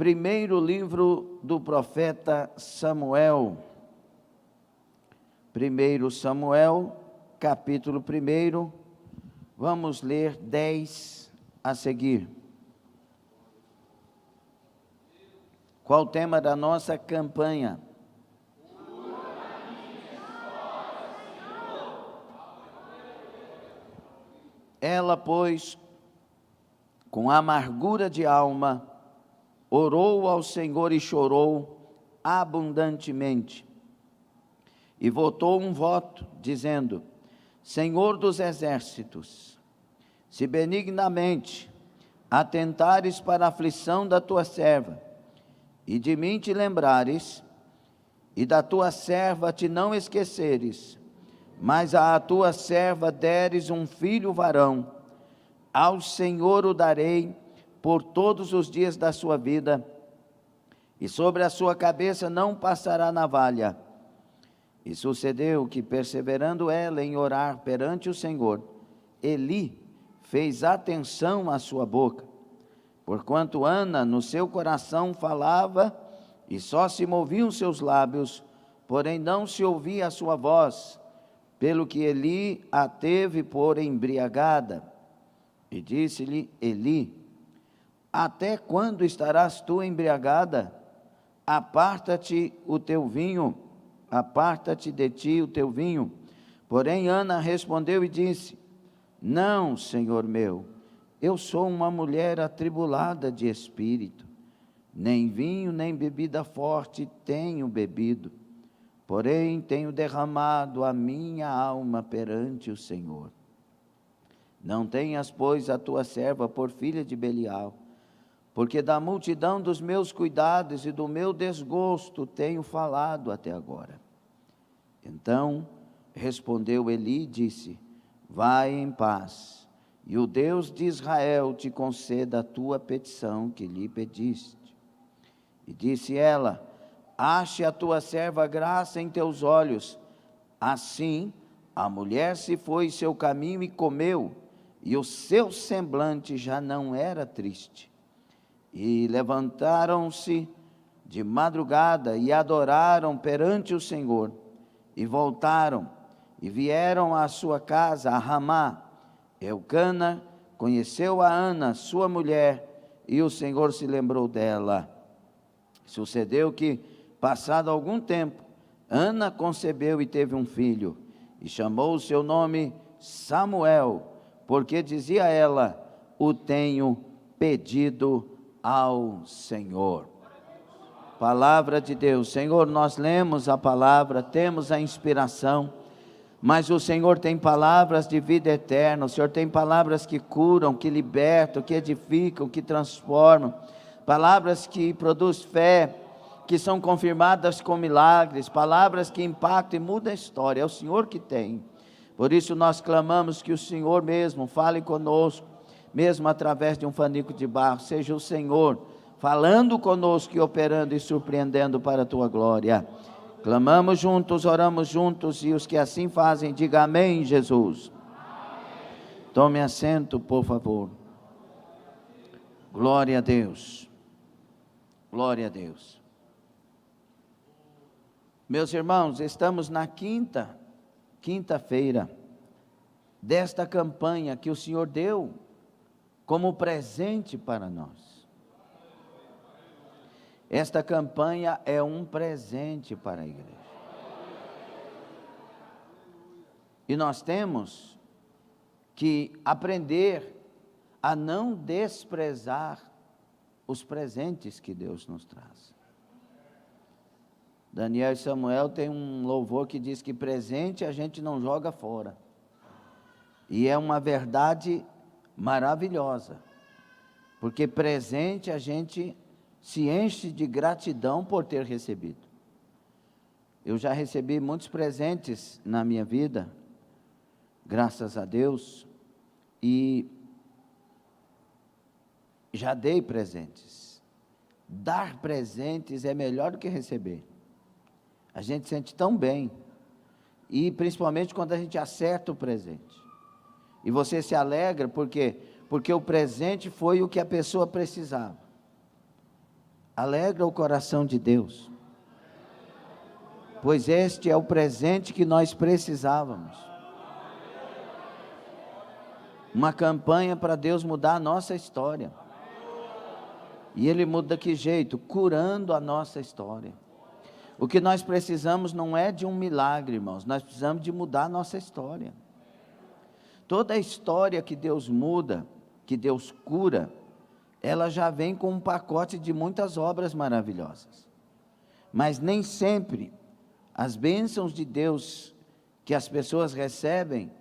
primeiro livro do profeta Samuel. 1 Samuel, capítulo 1, vamos ler 10 a seguir. Qual o tema da nossa campanha? Ela, pois, com amargura de alma, orou ao Senhor e chorou abundantemente. E votou um voto, dizendo: Senhor dos exércitos, se benignamente atentares para a aflição da tua serva, e de mim te lembrares, e da tua serva te não esqueceres, mas à tua serva deres um filho varão, ao Senhor o darei por todos os dias da sua vida, e sobre a sua cabeça não passará navalha. E sucedeu que, perseverando ela em orar perante o Senhor, Eli fez atenção à sua boca, porquanto Ana no seu coração falava, e só se moviam seus lábios, porém não se ouvia a sua voz, pelo que Eli a teve por embriagada. E disse-lhe Eli: até quando estarás tu embriagada? Aparta-te o teu vinho, aparta-te de ti o teu vinho. Porém Ana respondeu e disse: não, Senhor meu, eu sou uma mulher atribulada de espírito, nem vinho nem bebida forte tenho bebido, porém tenho derramado a minha alma perante o Senhor. Não tenhas, pois, a tua serva por filha de Belial, porque da multidão dos meus cuidados e do meu desgosto tenho falado até agora. Então respondeu Eli e disse: vai em paz, e o Deus de Israel te conceda a tua petição que lhe pediste. E disse ela: ache a tua serva graça em teus olhos. Assim a mulher se foi seu caminho e comeu, e o seu semblante já não era triste. E levantaram-se de madrugada e adoraram perante o Senhor, e voltaram e vieram à sua casa a Ramá. Eucana conheceu a Ana, sua mulher, e o Senhor se lembrou dela. Sucedeu que, passado algum tempo, Ana concebeu e teve um filho, e chamou o seu nome Samuel, porque dizia ela: o tenho pedido ao Senhor. Palavra de Deus. Senhor, nós lemos a palavra, temos a inspiração, mas o Senhor tem palavras de vida eterna, o Senhor tem palavras que curam, que libertam, que edificam, que transformam, palavras que produzem fé, que são confirmadas com milagres, palavras que impactam e mudam a história. É o Senhor que tem. Por isso nós clamamos que o Senhor mesmo fale conosco, mesmo através de um fanico de barro. Seja o Senhor falando conosco e operando e surpreendendo para a tua glória. Clamamos juntos, oramos juntos, e os que assim fazem, diga amém, Jesus. Amém. Tome assento, por favor. Glória a Deus. Glória a Deus. Meus irmãos, estamos na quinta-feira desta campanha que o Senhor deu como presente para nós. Esta campanha é um presente para a igreja. E nós temos que aprender a não desprezar os presentes que Deus nos traz. Daniel e Samuel tem um louvor que diz que presente a gente não joga fora. E é uma verdade maravilhosa, porque presente a gente se enche de gratidão por ter recebido. Eu já recebi muitos presentes na minha vida, graças a Deus, e já dei presentes. Dar presentes é melhor do que receber. A gente sente tão bem, e principalmente quando a gente acerta o presente. E você se alegra porque o presente foi o que a pessoa precisava. alegra o coração de Deus, pois este é o presente que nós precisávamos. Uma campanha para Deus mudar a nossa história. E Ele muda de que jeito? Curando a nossa história. O que nós precisamos não é de um milagre, irmãos, nós precisamos de mudar a nossa história. Toda a história que Deus muda, que Deus cura, ela já vem com um pacote de muitas obras maravilhosas. Mas nem sempre as bênçãos de Deus que as pessoas recebem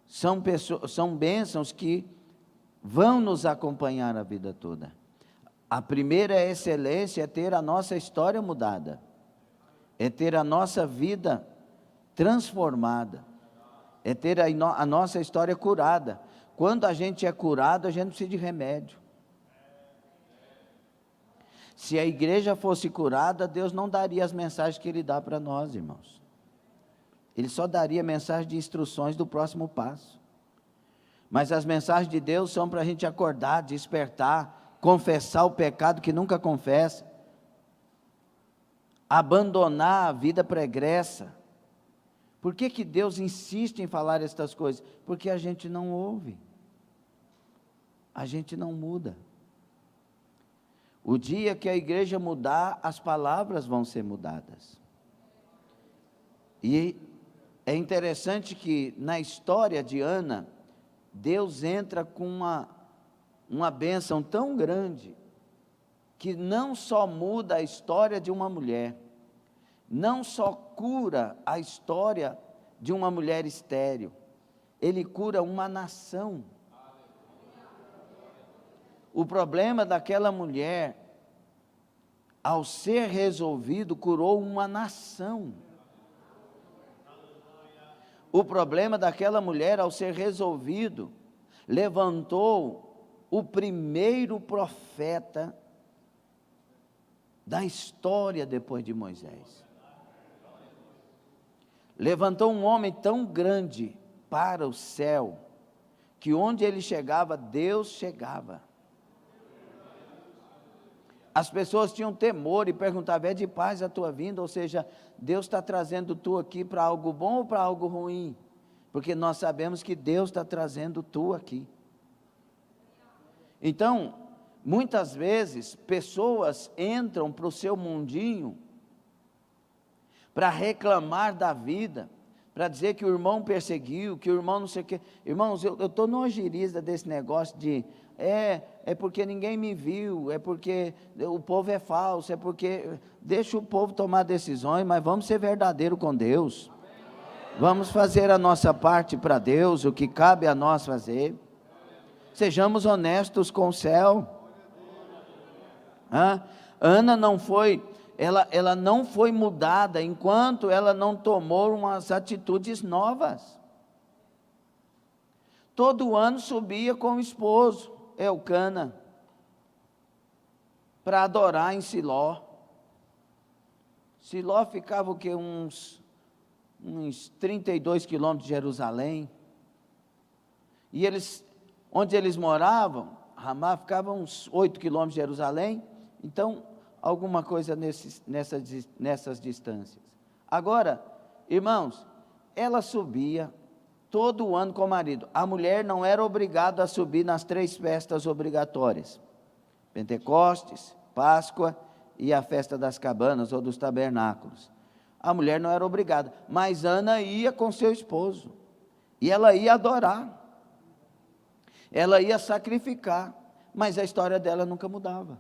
são bênçãos que vão nos acompanhar a vida toda. A primeira excelência é ter a nossa história mudada, é ter a nossa vida transformada, é ter a nossa história curada. Quando a gente é curado, a gente não precisa de remédio. Se a igreja fosse curada, Deus não daria as mensagens que Ele dá para nós, irmãos. Ele só daria mensagem de instruções do próximo passo. Mas as mensagens de Deus são para a gente acordar, despertar, confessar o pecado que nunca confessa, abandonar a vida pregressa. Por que Deus insiste em falar estas coisas? Porque a gente não ouve, a gente não muda. O dia que a igreja mudar, as palavras vão ser mudadas. E é interessante que na história de Ana, Deus entra com uma bênção tão grande, que não só muda a história de uma mulher, não só cura a história de uma mulher estéril, Ele cura uma nação. O problema daquela mulher, ao ser resolvido, curou uma nação. O problema daquela mulher, ao ser resolvido, levantou o primeiro profeta da história depois de Moisés. Levantou um homem tão grande para o céu, que onde ele chegava, Deus chegava. As pessoas tinham temor e perguntavam: é de paz a tua vinda? Ou seja, Deus está trazendo tu aqui para algo bom ou para algo ruim? Porque nós sabemos que Deus está trazendo tu aqui. Então, muitas vezes, pessoas entram para o seu mundinho para reclamar da vida, para dizer que o irmão perseguiu, que o irmão não sei o quê. Irmãos, eu estou nojiriza desse negócio de, é porque ninguém me viu, é porque o povo é falso, é porque, deixa o povo tomar decisões, mas vamos ser verdadeiros com Deus. Vamos fazer a nossa parte para Deus, o que cabe a nós fazer. Sejamos honestos com o céu. Ana não foi... Ela não foi mudada enquanto ela não tomou umas atitudes novas. Todo ano subia com o esposo, Elcana, para adorar em Siló. Siló ficava o quê? Uns 32 quilômetros de Jerusalém. E onde eles moravam, Ramá, ficava uns 8 quilômetros de Jerusalém. Então, alguma coisa nessas distâncias. Agora, irmãos, ela subia todo ano com o marido. A mulher não era obrigada a subir nas 3 festas obrigatórias: Pentecostes, Páscoa e a festa das cabanas ou dos tabernáculos. A mulher não era obrigada, mas Ana ia com seu esposo, e ela ia adorar, ela ia sacrificar, mas a história dela nunca mudava.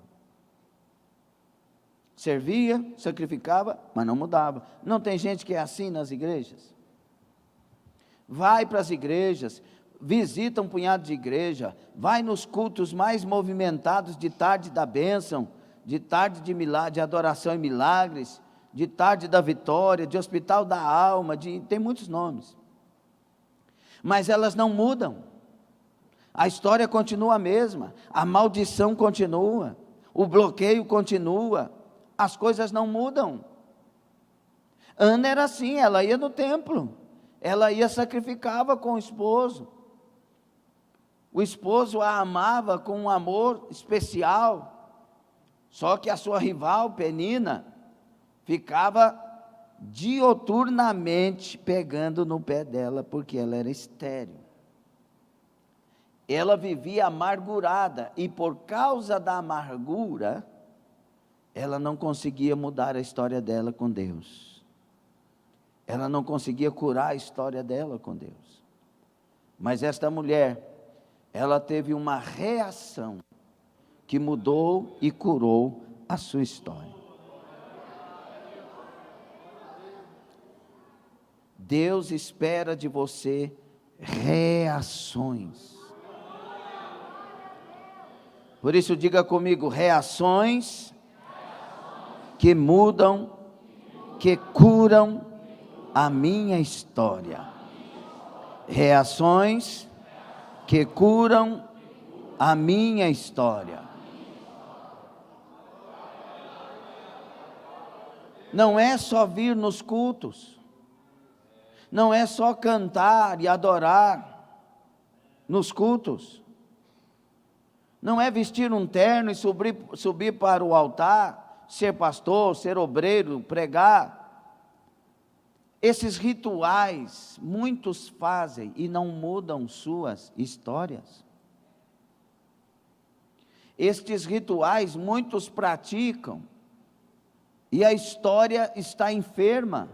Servia, sacrificava, mas não mudava. Não tem gente que é assim nas igrejas? Vai para as igrejas, visita um punhado de igreja, vai nos cultos mais movimentados de tarde da bênção, de tarde de adoração e milagres, de tarde da vitória, de hospital da alma, tem muitos nomes. Mas elas não mudam. A história continua a mesma, a maldição continua, o bloqueio continua. As coisas não mudam. Ana era assim, ela ia no templo, ela ia sacrificava com o esposo a amava com um amor especial, Só que a sua rival, Penina, ficava dioturnamente pegando no pé dela, porque ela era estéril. Ela vivia amargurada, e por causa da amargura, ela não conseguia mudar a história dela com Deus. Ela não conseguia curar a história dela com Deus. Mas esta mulher, ela teve uma reação que mudou e curou a sua história. Deus espera de você reações. Por isso diga comigo, reações que mudam, que curam a minha história. Reações que curam a minha história. Não é só vir nos cultos, não é só cantar e adorar nos cultos, não é vestir um terno e subir para o altar, ser pastor, ser obreiro, pregar. Esses rituais, muitos fazem e não mudam suas histórias. Estes rituais, muitos praticam, e a história está enferma,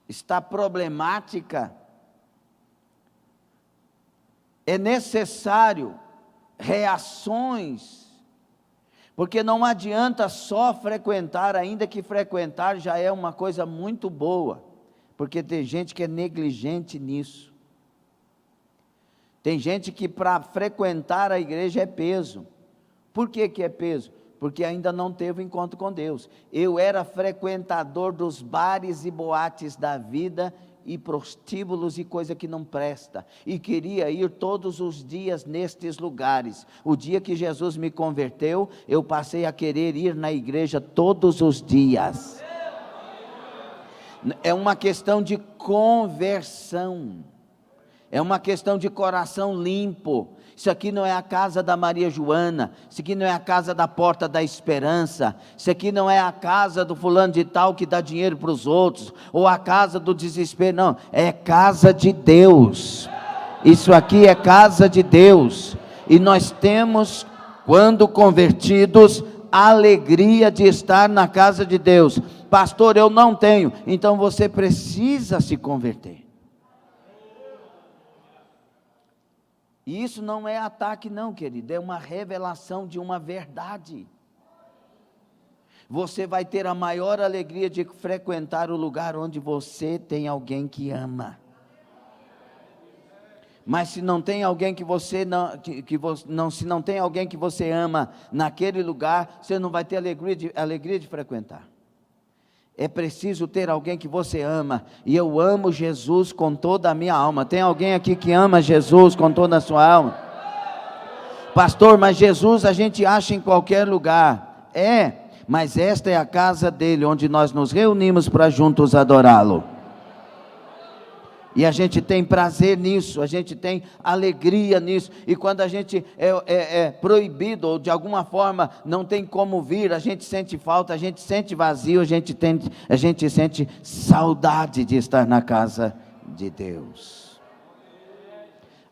está problemática. É necessário reações, porque não adianta só frequentar, ainda que frequentar já é uma coisa muito boa, porque tem gente que é negligente nisso. Tem gente que para frequentar a igreja é peso. Por que é peso? Porque ainda não teve encontro com Deus. Eu era frequentador dos bares e boates da vida, e prostíbulos e coisa que não presta, e queria ir todos os dias nestes lugares. O dia que Jesus me converteu, eu passei a querer ir na igreja todos os dias. É uma questão de conversão, é uma questão de coração limpo. Isso aqui não é a casa da Maria Joana, isso aqui não é a casa da Porta da Esperança, isso aqui não é a casa do fulano de tal que dá dinheiro para os outros, ou a casa do desespero, não, é casa de Deus. Isso aqui é casa de Deus, e nós temos, quando convertidos, a alegria de estar na casa de Deus. Pastor, eu não tenho, então você precisa se converter. E isso não é ataque não, querido, é uma revelação de uma verdade. Você vai ter a maior alegria de frequentar o lugar onde você tem alguém que ama. Mas se não tem alguém que você se não tem alguém que você ama naquele lugar, você não vai ter alegria de frequentar. É preciso ter alguém que você ama, e eu amo Jesus com toda a minha alma. Tem alguém aqui que ama Jesus com toda a sua alma? Pastor, mas Jesus a gente acha em qualquer lugar. Mas esta é a casa dele, onde nós nos reunimos para juntos adorá-lo. E a gente tem prazer nisso, a gente tem alegria nisso. E quando a gente é proibido, ou de alguma forma não tem como vir, a gente sente falta, a gente sente vazio, a gente sente saudade de estar na casa de Deus.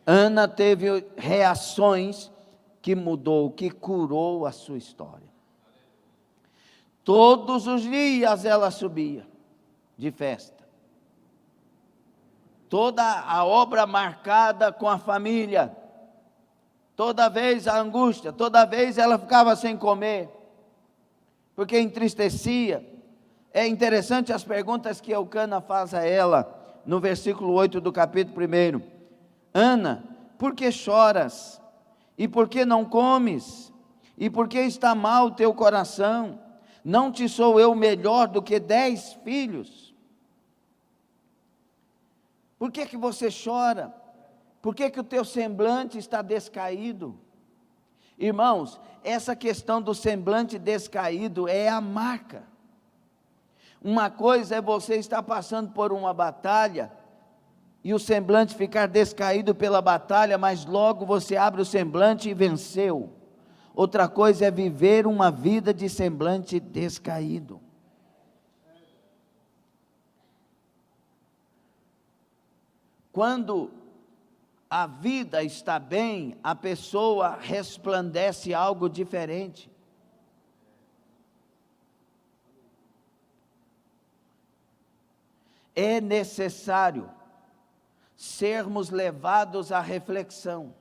Ana teve reações que mudou, que curou a sua história. Todos os dias ela subia de festa. Toda a obra marcada com a família, toda vez a angústia, toda vez ela ficava sem comer, porque entristecia. É interessante as perguntas que Eucana faz a ela, no versículo 8 do capítulo 1. Ana, por que choras? E por que não comes? E por que está mal o teu coração? Não te sou eu melhor do que 10 filhos? Por que você chora? Por que o teu semblante está descaído? Irmãos, essa questão do semblante descaído é a marca. Uma coisa é você estar passando por uma batalha, e o semblante ficar descaído pela batalha, mas logo você abre o semblante e venceu. outra coisa é viver uma vida de semblante descaído. Quando a vida está bem, a pessoa resplandece algo diferente. É necessário sermos levados à reflexão.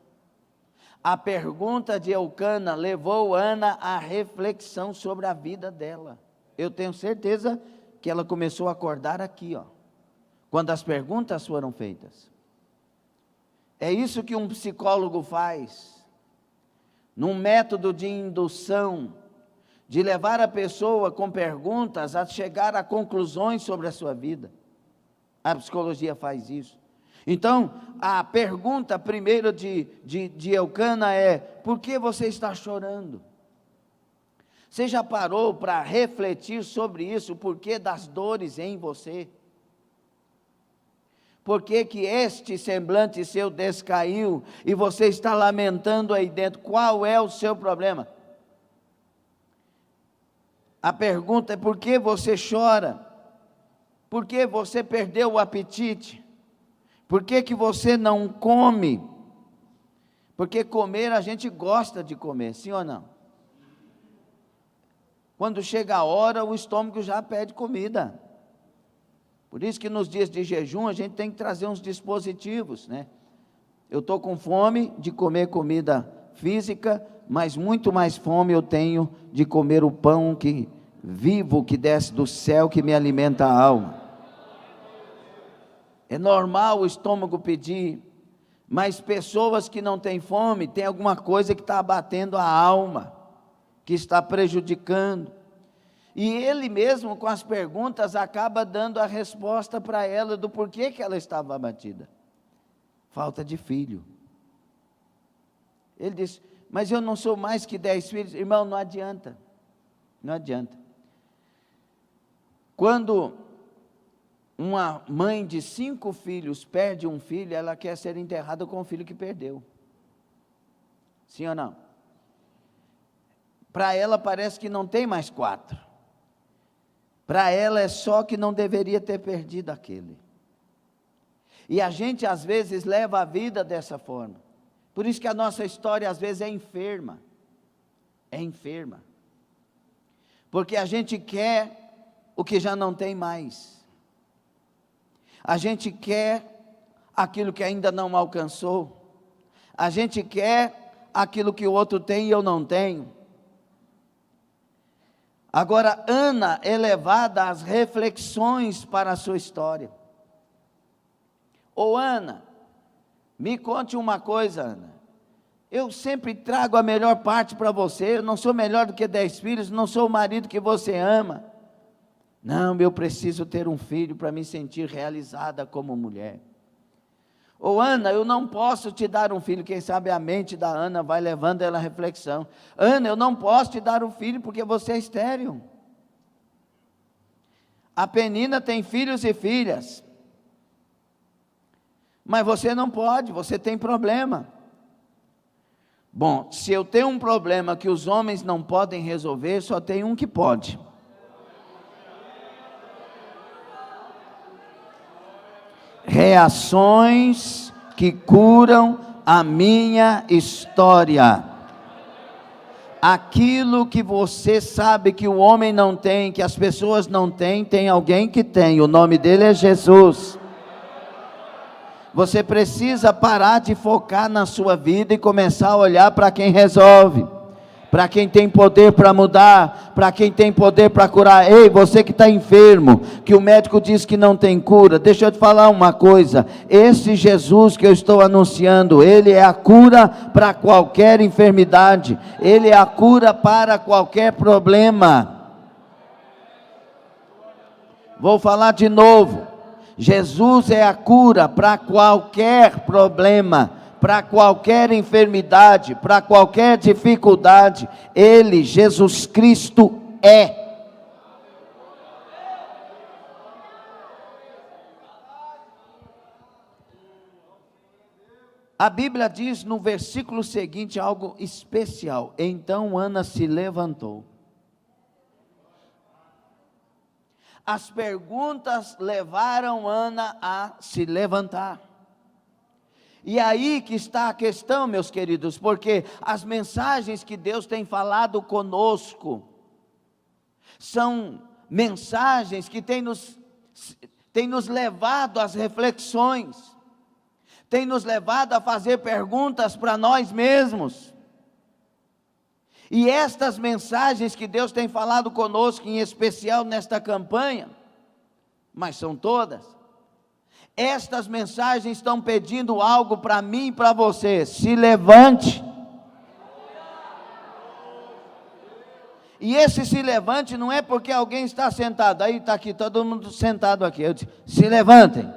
A pergunta de Eucana levou Ana à reflexão sobre a vida dela. Eu tenho certeza que ela começou a acordar aqui, quando as perguntas foram feitas. É isso que um psicólogo faz, num método de indução, de levar a pessoa com perguntas a chegar a conclusões sobre a sua vida. A psicologia faz isso. Então, a pergunta primeiro de Eucana é: por que você está chorando? Você já parou para refletir sobre isso, o porquê das dores em você? Por que que este semblante seu descaiu e você está lamentando aí dentro? Qual é o seu problema? A pergunta é: por que você chora? Por que você perdeu o apetite? Por que que você não come? Porque comer, a gente gosta de comer, sim ou não? Quando chega a hora, o estômago já pede comida. Por isso que nos dias de jejum, a gente tem que trazer uns dispositivos, né? Eu estou com fome de comer comida física, mas muito mais fome eu tenho de comer o pão vivo que desce do céu, que me alimenta a alma. É normal o estômago pedir, mas pessoas que não têm fome, tem alguma coisa que está abatendo a alma, que está prejudicando. E ele mesmo, com as perguntas, acaba dando a resposta para ela do porquê que ela estava abatida. Falta de filho. Ele diz: mas eu não sou mais que 10 filhos. Irmão, não adianta. Não adianta. Quando uma mãe de 5 filhos perde um filho, ela quer ser enterrada com o filho que perdeu. Sim ou não? Para ela parece que não tem mais 4. Para ela é só que não deveria ter perdido aquele. E a gente às vezes leva a vida dessa forma. Por isso que a nossa história às vezes é enferma. É enferma. Porque a gente quer o que já não tem mais. A gente quer aquilo que ainda não alcançou. A gente quer aquilo que o outro tem e eu não tenho. Agora, Ana é levada às reflexões para a sua história. Ô Ana, me conte uma coisa, Ana. Eu sempre trago a melhor parte para você. Eu não sou melhor do que 10 filhos, não sou o marido que você ama. Não, eu preciso ter um filho para me sentir realizada como mulher. Ô Ana, eu não posso te dar um filho. Quem sabe a mente da Ana vai levando ela à reflexão. Ana, eu não posso te dar um filho porque você é estéril. A Penina tem filhos e filhas. Mas você não pode, você tem problema. Bom, se eu tenho um problema que os homens não podem resolver, só tem um que pode. Reações que curam a minha história. Aquilo que você sabe que o homem não tem, que as pessoas não têm, tem alguém que tem. O nome dele é Jesus. Você precisa parar de focar na sua vida e começar a olhar para quem resolve, para quem tem poder para mudar, para quem tem poder para curar. Ei, você que está enfermo, que o médico diz que não tem cura, deixa eu te falar uma coisa: esse Jesus que eu estou anunciando, ele é a cura para qualquer enfermidade, ele é a cura para qualquer problema. Vou falar de novo: Jesus é a cura para qualquer problema, para qualquer enfermidade, para qualquer dificuldade. Ele, Jesus Cristo, é. A Bíblia diz no versículo seguinte algo especial: então Ana se levantou. As perguntas levaram Ana a se levantar. E aí que está a questão, meus queridos, porque as mensagens que Deus tem falado conosco são mensagens que têm nos levado às reflexões, têm nos levado a fazer perguntas para nós mesmos. E estas mensagens que Deus tem falado conosco, em especial nesta campanha, mas são todas, estas mensagens estão pedindo algo para mim e para você: se levante. E esse se levante não é porque alguém está sentado, aí está aqui, todo mundo sentado aqui, eu disse, se levantem.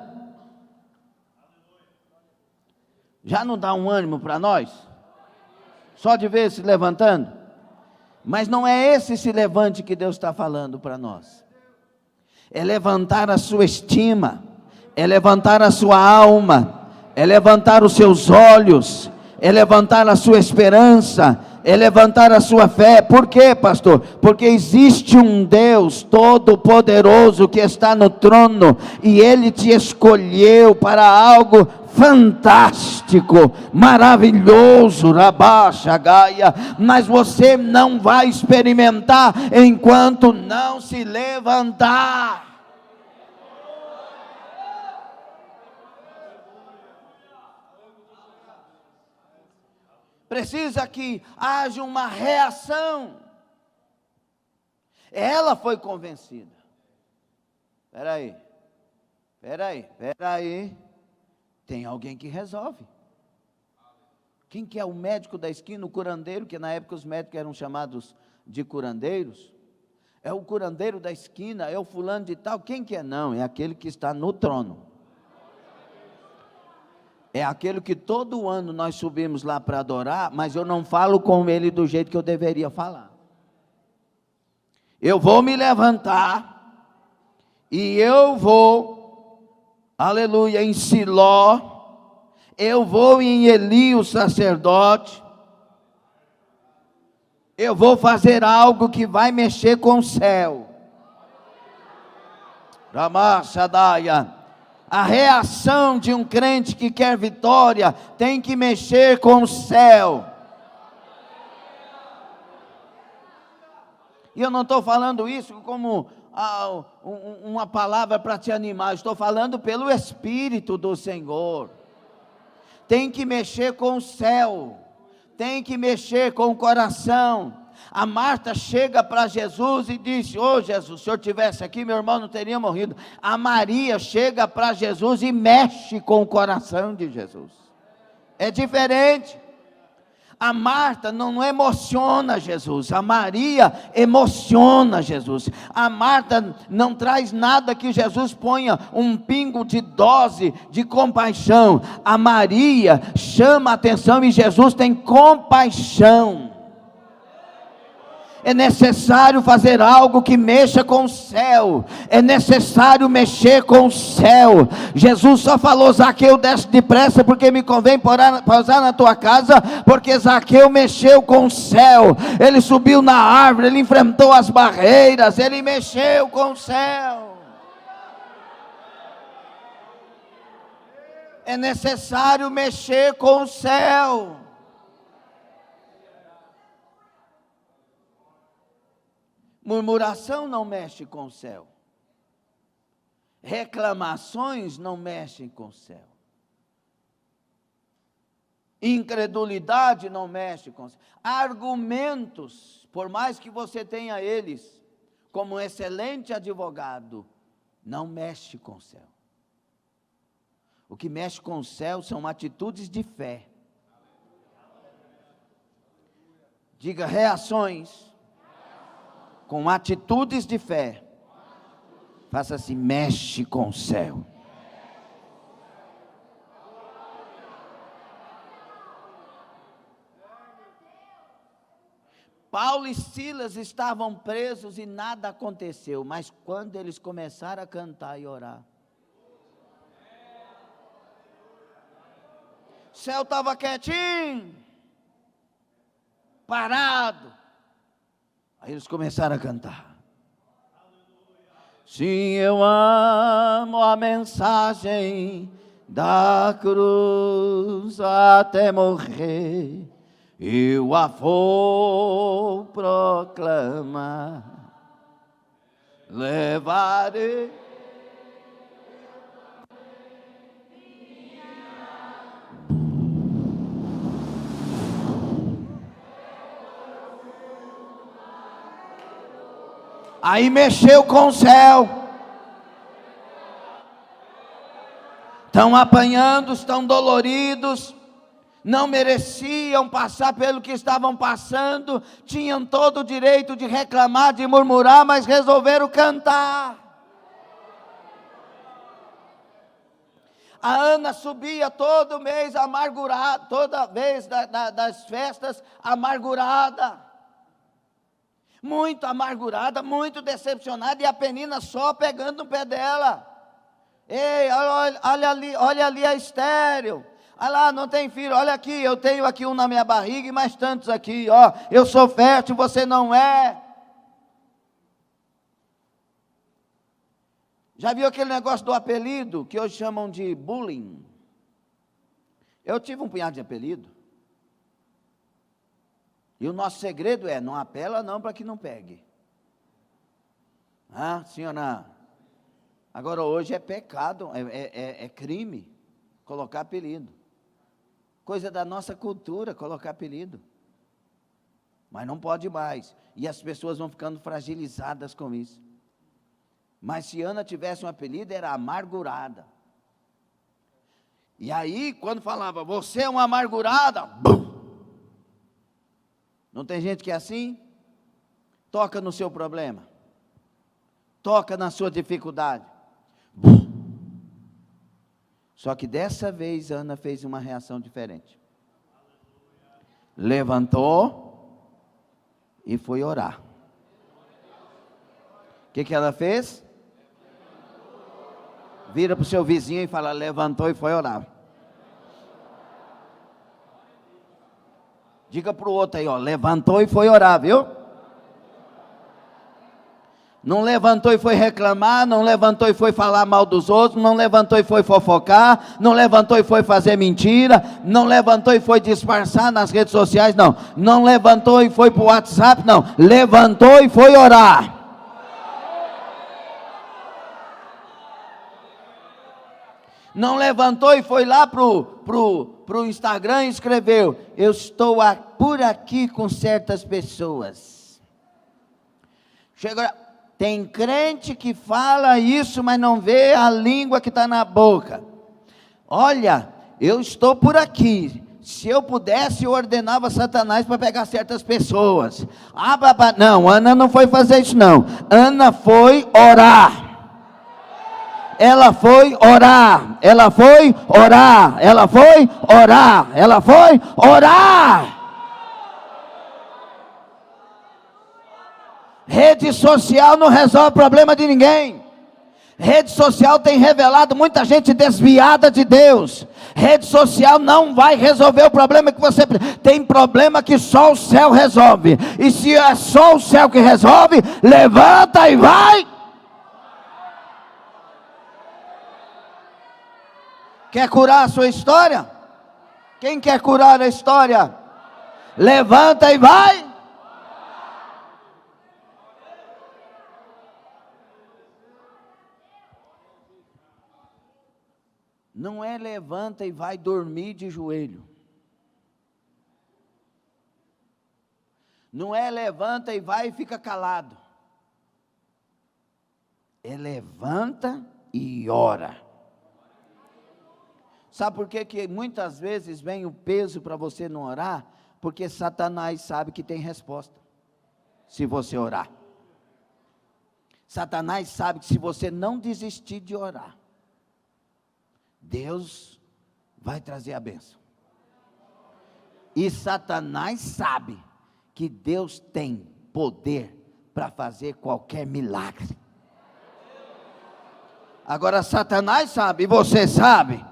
Já não dá um ânimo para nós? Só de ver se levantando? Mas não é esse se levante que Deus está falando para nós. É levantar a sua estima, é levantar a sua alma, é levantar os seus olhos, é levantar a sua esperança, é levantar a sua fé. Por quê, pastor? Porque existe um Deus todo-poderoso que está no trono, e Ele te escolheu para algo fantástico, maravilhoso, Rabaxa Gaia, mas você não vai experimentar enquanto não se levantar. Precisa que haja uma reação. Ela foi convencida. Espera aí. Tem alguém que resolve. Quem que é o médico da esquina, o curandeiro, que na época os médicos eram chamados de curandeiros? É o curandeiro da esquina, é o fulano de tal. Quem que é? Não, é aquele que está no trono. É aquele que todo ano nós subimos lá para adorar, mas eu não falo com ele do jeito que eu deveria falar. Eu vou me levantar e eu vou, aleluia, em Siló, eu vou em Eli, o sacerdote, eu vou fazer algo que vai mexer com o céu. Ramachadaia. A reação de um crente que quer vitória tem que mexer com o céu. E eu não estou falando isso como uma palavra para te animar, estou falando pelo Espírito do Senhor. Tem que mexer com o céu, tem que mexer com o coração. A Marta chega para Jesus e disse: ô Jesus, se o senhor estivesse aqui, meu irmão não teria morrido. A Maria chega para Jesus e mexe com o coração de Jesus. É diferente. A Marta não emociona Jesus, a Maria emociona Jesus. A Marta não traz nada que Jesus ponha um pingo de dose de compaixão. A Maria chama a atenção e Jesus tem compaixão. É necessário fazer algo que mexa com o céu. É necessário mexer com o céu. Jesus só falou: Zaqueu, desce depressa, porque me convém pousar na tua casa. Porque Zaqueu mexeu com o céu. Ele subiu na árvore, ele enfrentou as barreiras, ele mexeu com o céu. É necessário mexer com o céu. Murmuração não mexe com o céu. Reclamações não mexem com o céu. Incredulidade não mexe com o céu. Argumentos, por mais que você tenha eles como um excelente advogado, não mexe com o céu. O que mexe com o céu são atitudes de fé. Diga: reações com atitudes de fé. Faça assim: mexe com o céu. Paulo e Silas estavam presos e nada aconteceu, mas quando eles começaram a cantar e orar, céu estava quietinho, parado. Aí eles começaram a cantar. Sim, eu amo a mensagem da cruz até morrer. Eu a vou proclamar. Levarei. Aí mexeu com o céu. Estão apanhando, estão doloridos, não mereciam passar pelo que estavam passando, tinham todo o direito de reclamar, de murmurar, mas resolveram cantar. A Ana subia todo mês amargurada, toda vez das festas amargurada. Muito amargurada, muito decepcionada, e a Penina só pegando no pé dela. Ei, olha ali a estéril. Olha lá, não tem filho, olha aqui, eu tenho aqui um na minha barriga e mais tantos aqui, ó. Eu sou fértil, você não é. Já viu aquele negócio do apelido, que hoje chamam de bullying? Eu tive um punhado de apelido. E o nosso segredo é, não apela não para que não pegue. Ah, senhora. Agora hoje é pecado, é crime colocar apelido. Coisa da nossa cultura colocar apelido. Mas não pode mais. E as pessoas vão ficando fragilizadas com isso. Mas se Ana tivesse um apelido, era amargurada. E aí, quando falava, você é uma amargurada, bum! Não tem gente que é assim? Toca no seu problema. Toca na sua dificuldade. Bum! Só que dessa vez Ana fez uma reação diferente. Levantou e foi orar. O que ela fez? Vira para o seu vizinho e fala, levantou e foi orar. Diga para o outro aí, ó, levantou e foi orar, viu? Não levantou e foi reclamar, não levantou e foi falar mal dos outros, não levantou e foi fofocar, não levantou e foi fazer mentira, não levantou e foi disfarçar nas redes sociais, não. Não levantou e foi para o WhatsApp, não. Levantou e foi orar. Não levantou e foi lá pro Instagram e escreveu, eu estou por aqui com certas pessoas. Chega, tem crente que fala isso, mas não vê a língua que está na boca. Olha, eu estou por aqui. Se eu pudesse, eu ordenava Satanás para pegar certas pessoas. Não, Ana não foi fazer isso não. Ana foi orar. Ela foi orar, ela foi orar, ela foi orar, ela foi orar. Rede social não resolve o problema de ninguém. Rede social tem revelado muita gente desviada de Deus. Rede social não vai resolver o problema que você tem. Problema que só o céu resolve. E se é só o céu que resolve, levanta e vai. Quer curar a sua história? Quem quer curar a história? Levanta e vai. Não é levanta e vai dormir de joelho. Não é levanta e vai e fica calado. É levanta e ora. Sabe por que muitas vezes vem o peso para você não orar? Porque Satanás sabe que tem resposta, se você orar. Satanás sabe que se você não desistir de orar, Deus vai trazer a bênção. E Satanás sabe que Deus tem poder para fazer qualquer milagre. Agora Satanás sabe, e você sabe.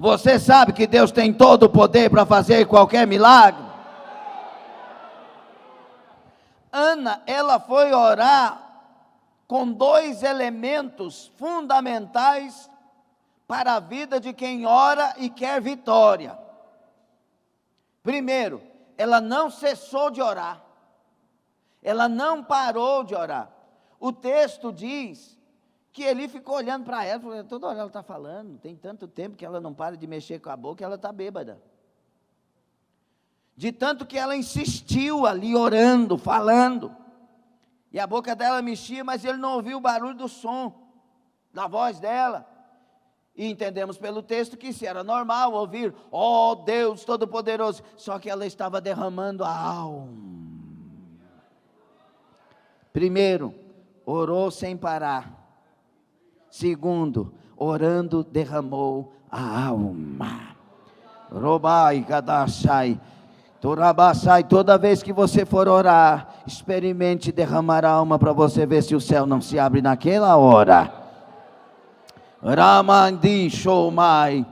Você sabe que Deus tem todo o poder para fazer qualquer milagre? Ana, ela foi orar com dois elementos fundamentais para a vida de quem ora e quer vitória. Primeiro, ela não cessou de orar. Ela não parou de orar. O texto diz que ele ficou olhando para ela, falou, toda hora ela está falando, tem tanto tempo que ela não para de mexer com a boca, ela está bêbada. De tanto que ela insistiu ali orando, falando. E a boca dela mexia, mas ele não ouviu o barulho do som, da voz dela. E entendemos pelo texto que isso era normal ouvir, ó Deus Todo-Poderoso. Só que ela estava derramando a alma. Primeiro, orou sem parar. Segundo, orando derramou a alma. Robai, Gadashai. Torabassai, toda vez que você for orar, experimente derramar a alma para você ver se o céu não se abre naquela hora. Ramandi Shomai.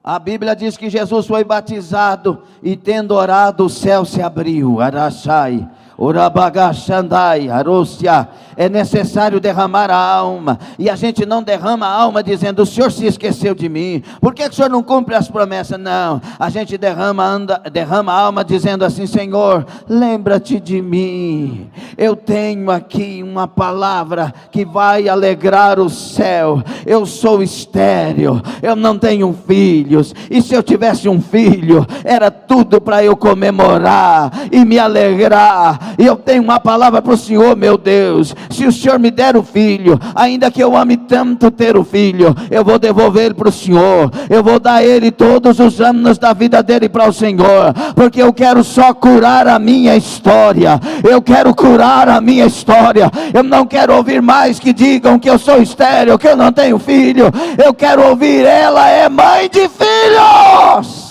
A Bíblia diz que Jesus foi batizado e tendo orado o céu se abriu. Arashai. Urabagashandai, Arúcia, é necessário derramar a alma, e a gente não derrama a alma dizendo, o Senhor se esqueceu de mim, por que o Senhor não cumpre as promessas? Não, a gente derrama a alma dizendo assim, Senhor, lembra-te de mim, eu tenho aqui uma palavra que vai alegrar o céu, eu sou estéril, eu não tenho filhos, e se eu tivesse um filho, era tudo para eu comemorar, e me alegrar, e eu tenho uma palavra para o Senhor, meu Deus, se o Senhor me der o filho, ainda que eu ame tanto ter o filho, eu vou devolver para o Senhor, eu vou dar ele todos os anos da vida dele para o Senhor, porque eu quero só curar a minha história, eu quero curar a minha história, eu não quero ouvir mais que digam que eu sou estéril, que eu não tenho filho, eu quero ouvir, ela é mãe de filhos.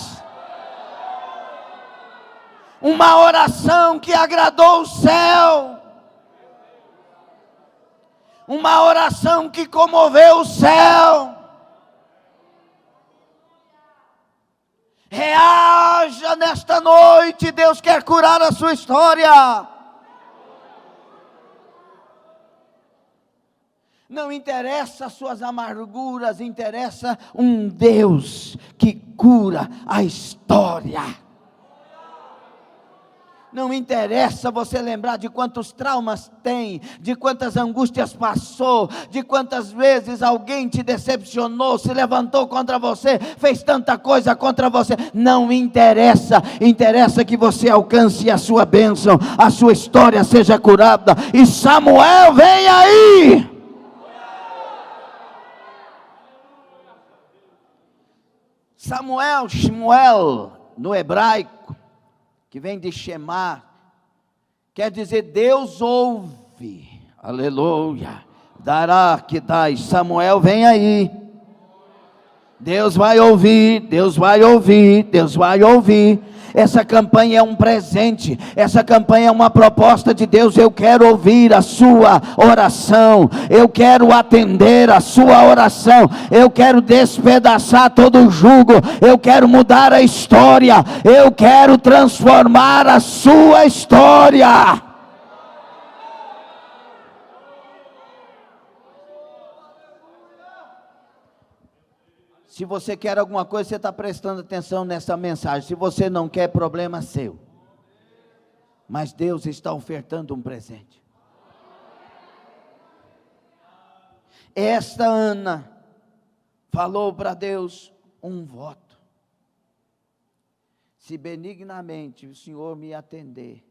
Uma oração que agradou o céu, uma oração que comoveu o céu. Reaja nesta noite, Deus quer curar a sua história. Não interessa as suas amarguras, interessa um Deus que cura a história. Não interessa você lembrar de quantos traumas tem, de quantas angústias passou, de quantas vezes alguém te decepcionou, se levantou contra você, fez tanta coisa contra você. Não interessa, interessa que você alcance a sua bênção, a sua história seja curada. E Samuel, vem aí! Samuel, Shmuel, no hebraico, que vem de Shema, quer dizer Deus ouve, aleluia, dará que dai, Samuel vem aí, Deus vai ouvir, Deus vai ouvir, Deus vai ouvir. Essa campanha é um presente, essa campanha é uma proposta de Deus. Eu quero ouvir a sua oração, eu quero atender a sua oração, eu quero despedaçar todo o jugo, eu quero mudar a história, eu quero transformar a sua história. Se você quer alguma coisa, você está prestando atenção nessa mensagem. Se você não quer, problema seu. Mas Deus está ofertando um presente. Esta Ana falou para Deus um voto. Se benignamente o Senhor me atender,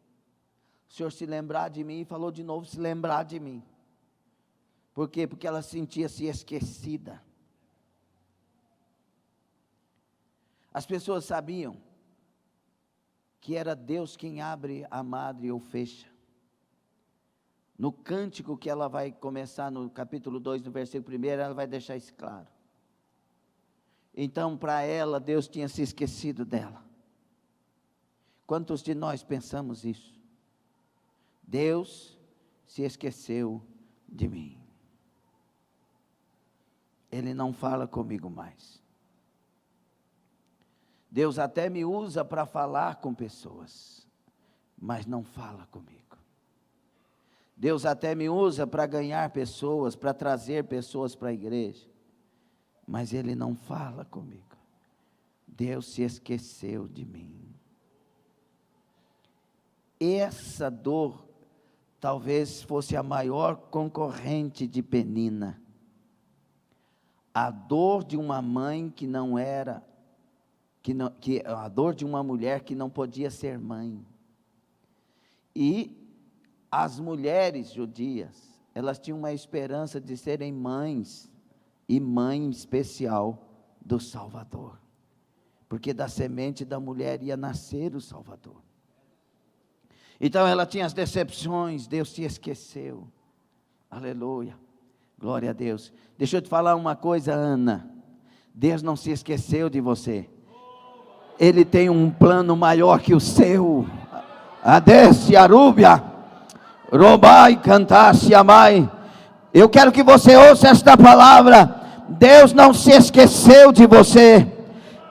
o Senhor se lembrar de mim, e falou de novo, se lembrar de mim. Por quê? Porque ela sentia-se esquecida. As pessoas sabiam que era Deus quem abre a madre ou fecha. No cântico que ela vai começar no capítulo 2, no versículo 1, ela vai deixar isso claro. Então, para ela, Deus tinha se esquecido dela. Quantos de nós pensamos isso? Deus se esqueceu de mim. Ele não fala comigo mais. Deus até me usa para falar com pessoas, mas não fala comigo. Deus até me usa para ganhar pessoas, para trazer pessoas para a igreja, mas Ele não fala comigo. Deus se esqueceu de mim. Essa dor talvez fosse a maior concorrente de Penina. A dor de uma mãe que não era, a dor de uma mulher que não podia ser mãe. E as mulheres judias, elas tinham uma esperança de serem mães, e mãe especial do Salvador, porque da semente da mulher ia nascer o Salvador. Então ela tinha as decepções, Deus se esqueceu. Aleluia, glória a Deus. Deixa eu te falar uma coisa, Ana, Deus não se esqueceu de você. Ele tem um plano maior que o seu. Adesse Arúbia, Robai, cantasse amai. Eu quero que você ouça esta palavra. Deus não se esqueceu de você.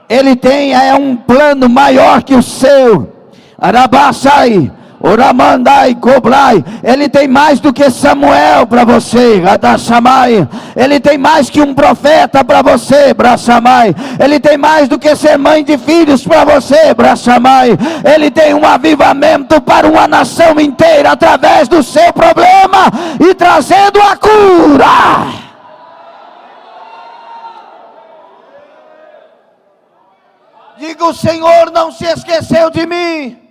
Ele tem um plano maior que o seu. Arabassai, Oramandai, Cobrai. Ele tem mais do que Samuel para você, Radassamai. Ele tem mais que um profeta para você, Brassamai. Ele tem mais do que ser mãe de filhos para você, Brassamai. Ele tem um avivamento para uma nação inteira através do seu problema e trazendo a cura. Diga: o Senhor não se esqueceu de mim.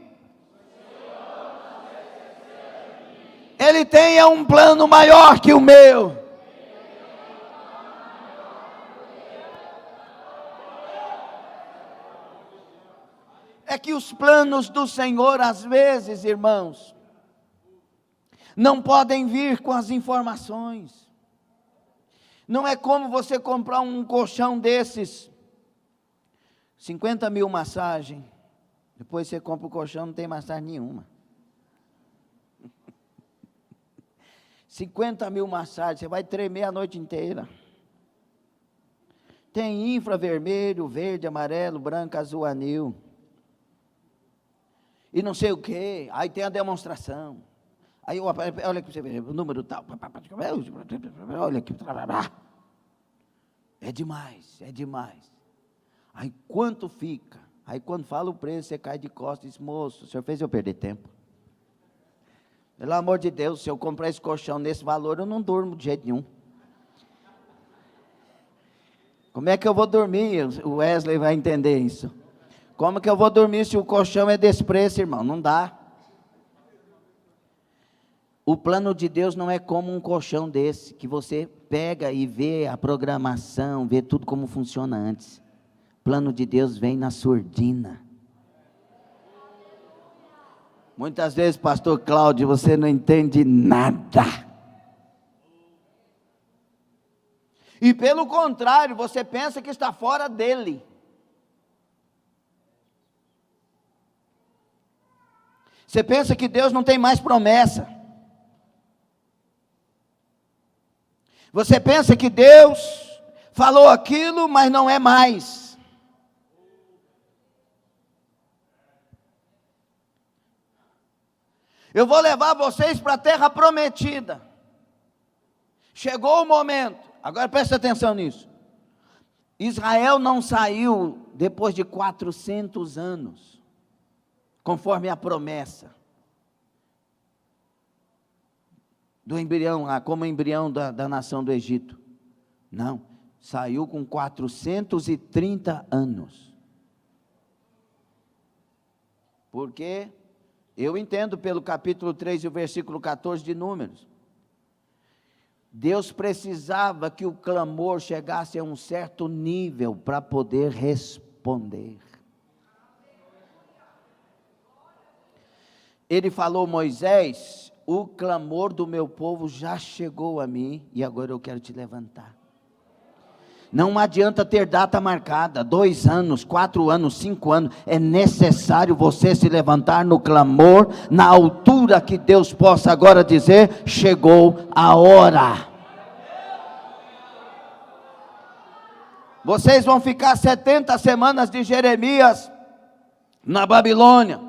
Ele tem um plano maior que o meu. É que os planos do Senhor, às vezes, irmãos, não podem vir com as informações. Não é como você comprar um colchão desses, 50 mil massagem, depois você compra o colchão, não tem massagem nenhuma. 50 mil massagens, você vai tremer a noite inteira. Tem infravermelho, verde, amarelo, branco, azul, anil. E não sei o que, aí tem a demonstração. Aí olha aqui para você ver, o número tal. Olha aqui. É demais, é demais. Aí quanto fica? Aí quando fala o preço, você cai de costas e diz: moço, o senhor fez eu perder tempo. Pelo amor de Deus, se eu comprar esse colchão nesse valor, eu não durmo de jeito nenhum. Como é que eu vou dormir? O Wesley vai entender isso. Como que eu vou dormir se o colchão é desse preço, irmão? Não dá. O plano de Deus não é como um colchão desse, que você pega e vê a programação, vê tudo como funciona antes. O plano de Deus vem na surdina. Muitas vezes, pastor Cláudio, você não entende nada. E pelo contrário, você pensa que está fora dele. Você pensa que Deus não tem mais promessa. Você pensa que Deus falou aquilo, mas não é mais. Eu vou levar vocês para a terra prometida. Chegou o momento, agora preste atenção nisso. Israel não saiu depois de 400 anos, conforme a promessa do embrião, como embrião da nação do Egito. Não, saiu com 430 anos. Porque eu entendo pelo capítulo 3 e o versículo 14 de Números. Deus precisava que o clamor chegasse a um certo nível para poder responder. Ele falou: Moisés, o clamor do meu povo já chegou a mim e agora eu quero te levantar. Não adianta ter data marcada, 2 anos, 4 anos, 5 anos, é necessário você se levantar no clamor, na altura que Deus possa agora dizer: chegou a hora. Vocês vão ficar 70 semanas de Jeremias na Babilônia,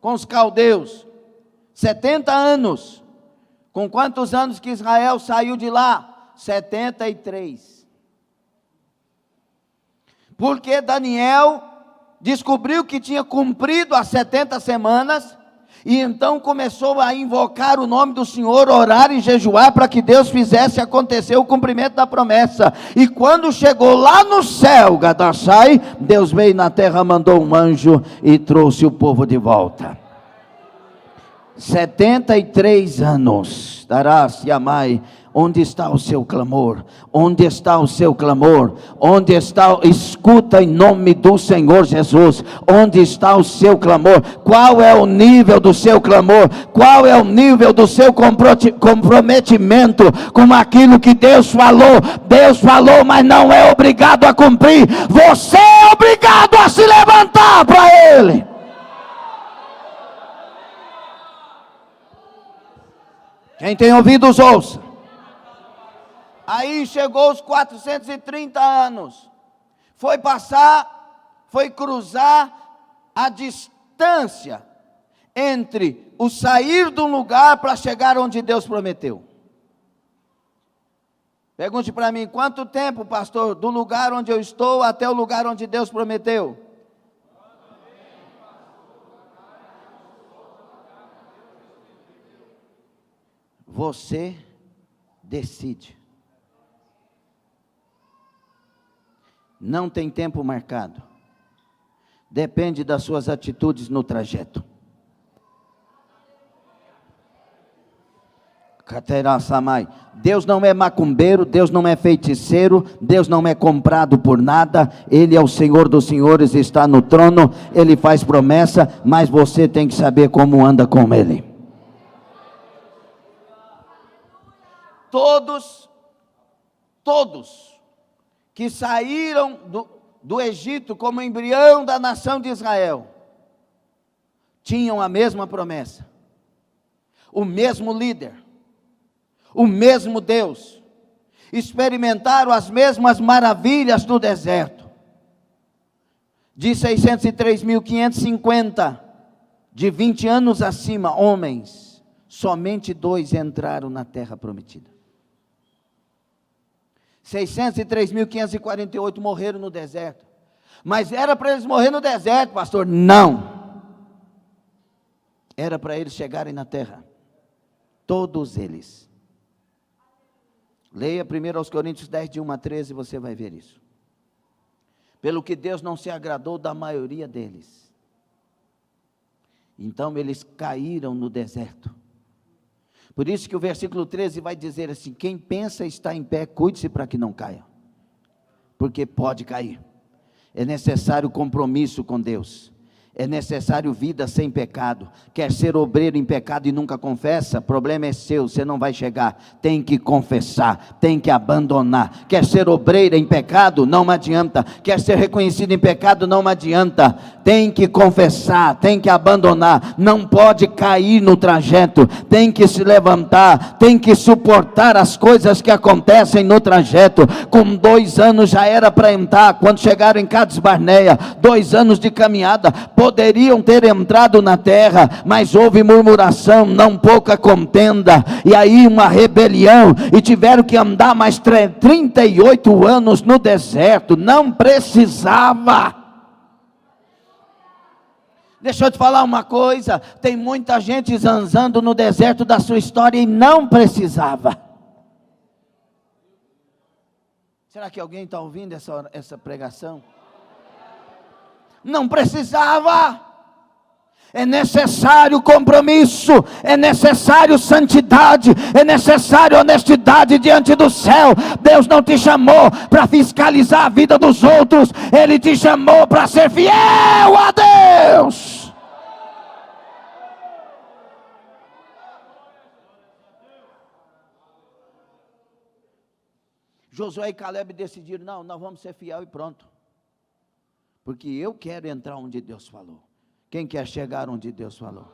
com os caldeus. 70 anos. Com quantos anos que Israel saiu de lá? 73. Porque Daniel descobriu que tinha cumprido as 70 semanas, e então começou a invocar o nome do Senhor, orar e jejuar para que Deus fizesse acontecer o cumprimento da promessa. E quando chegou lá no céu, Gadassai, Deus veio na terra, mandou um anjo e trouxe o povo de volta. 73 anos, darás e amai. Onde está o seu clamor? Onde está o seu clamor? Onde está? Escuta em nome do Senhor Jesus. Onde está o seu clamor? Qual é o nível do seu clamor? Qual é o nível do seu comprometimento com aquilo que Deus falou? Deus falou, mas não é obrigado a cumprir. Você é obrigado a se levantar para Ele. Quem tem ouvidos, ouça. Aí chegou os 430 anos, foi cruzar a distância entre o sair de um lugar para chegar onde Deus prometeu. Pergunte para mim, quanto tempo, pastor, do lugar onde eu estou até o lugar onde Deus prometeu? Você decide. Não tem tempo marcado. Depende das suas atitudes no trajeto. Deus não é macumbeiro, Deus não é feiticeiro, Deus não é comprado por nada. Ele é o Senhor dos senhores, está no trono, Ele faz promessa, mas você tem que saber como anda com Ele. Todos que saíram do Egito como embrião da nação de Israel, tinham a mesma promessa, o mesmo líder, o mesmo Deus, experimentaram as mesmas maravilhas no deserto. De 603.550, de 20 anos acima, homens, somente 2 entraram na terra prometida. 603.548 morreram no deserto. Mas era para eles morrer no deserto, pastor? Não. Era para eles chegarem na terra. Todos eles. Leia 1 Coríntios 10, de 1 a 13, você vai ver isso. Pelo que Deus não se agradou da maioria deles. Então eles caíram no deserto. Por isso que o versículo 13 vai dizer assim: quem pensa estar em pé, cuide-se para que não caia, porque pode cair. É necessário compromisso com Deus, é necessário vida sem pecado. Quer ser obreiro em pecado e nunca confessa? Problema é seu, você não vai chegar. Tem que confessar, tem que abandonar. Quer ser obreira em pecado? Não adianta. Quer ser reconhecido em pecado? Não adianta. Tem que confessar, tem que abandonar. Não pode cair no trajeto, tem que se levantar, tem que suportar as coisas que acontecem no trajeto. Com 2 anos já era para entrar. Quando chegaram em Cades Barneia, 2 anos de caminhada, poderiam ter entrado na terra, mas houve murmuração, não pouca contenda, e aí uma rebelião, e tiveram que andar mais 38 anos no deserto. Não precisava. Deixa eu te falar uma coisa, tem muita gente zanzando no deserto da sua história e não precisava. Será que alguém está ouvindo essa pregação? Não precisava. É necessário compromisso, é necessário santidade, é necessário honestidade diante do céu. Deus não te chamou para fiscalizar a vida dos outros, Ele te chamou para ser fiel a Deus. Josué e Caleb decidiram: não, nós vamos ser fiel e pronto, porque eu quero entrar onde Deus falou. Quem quer chegar onde Deus falou?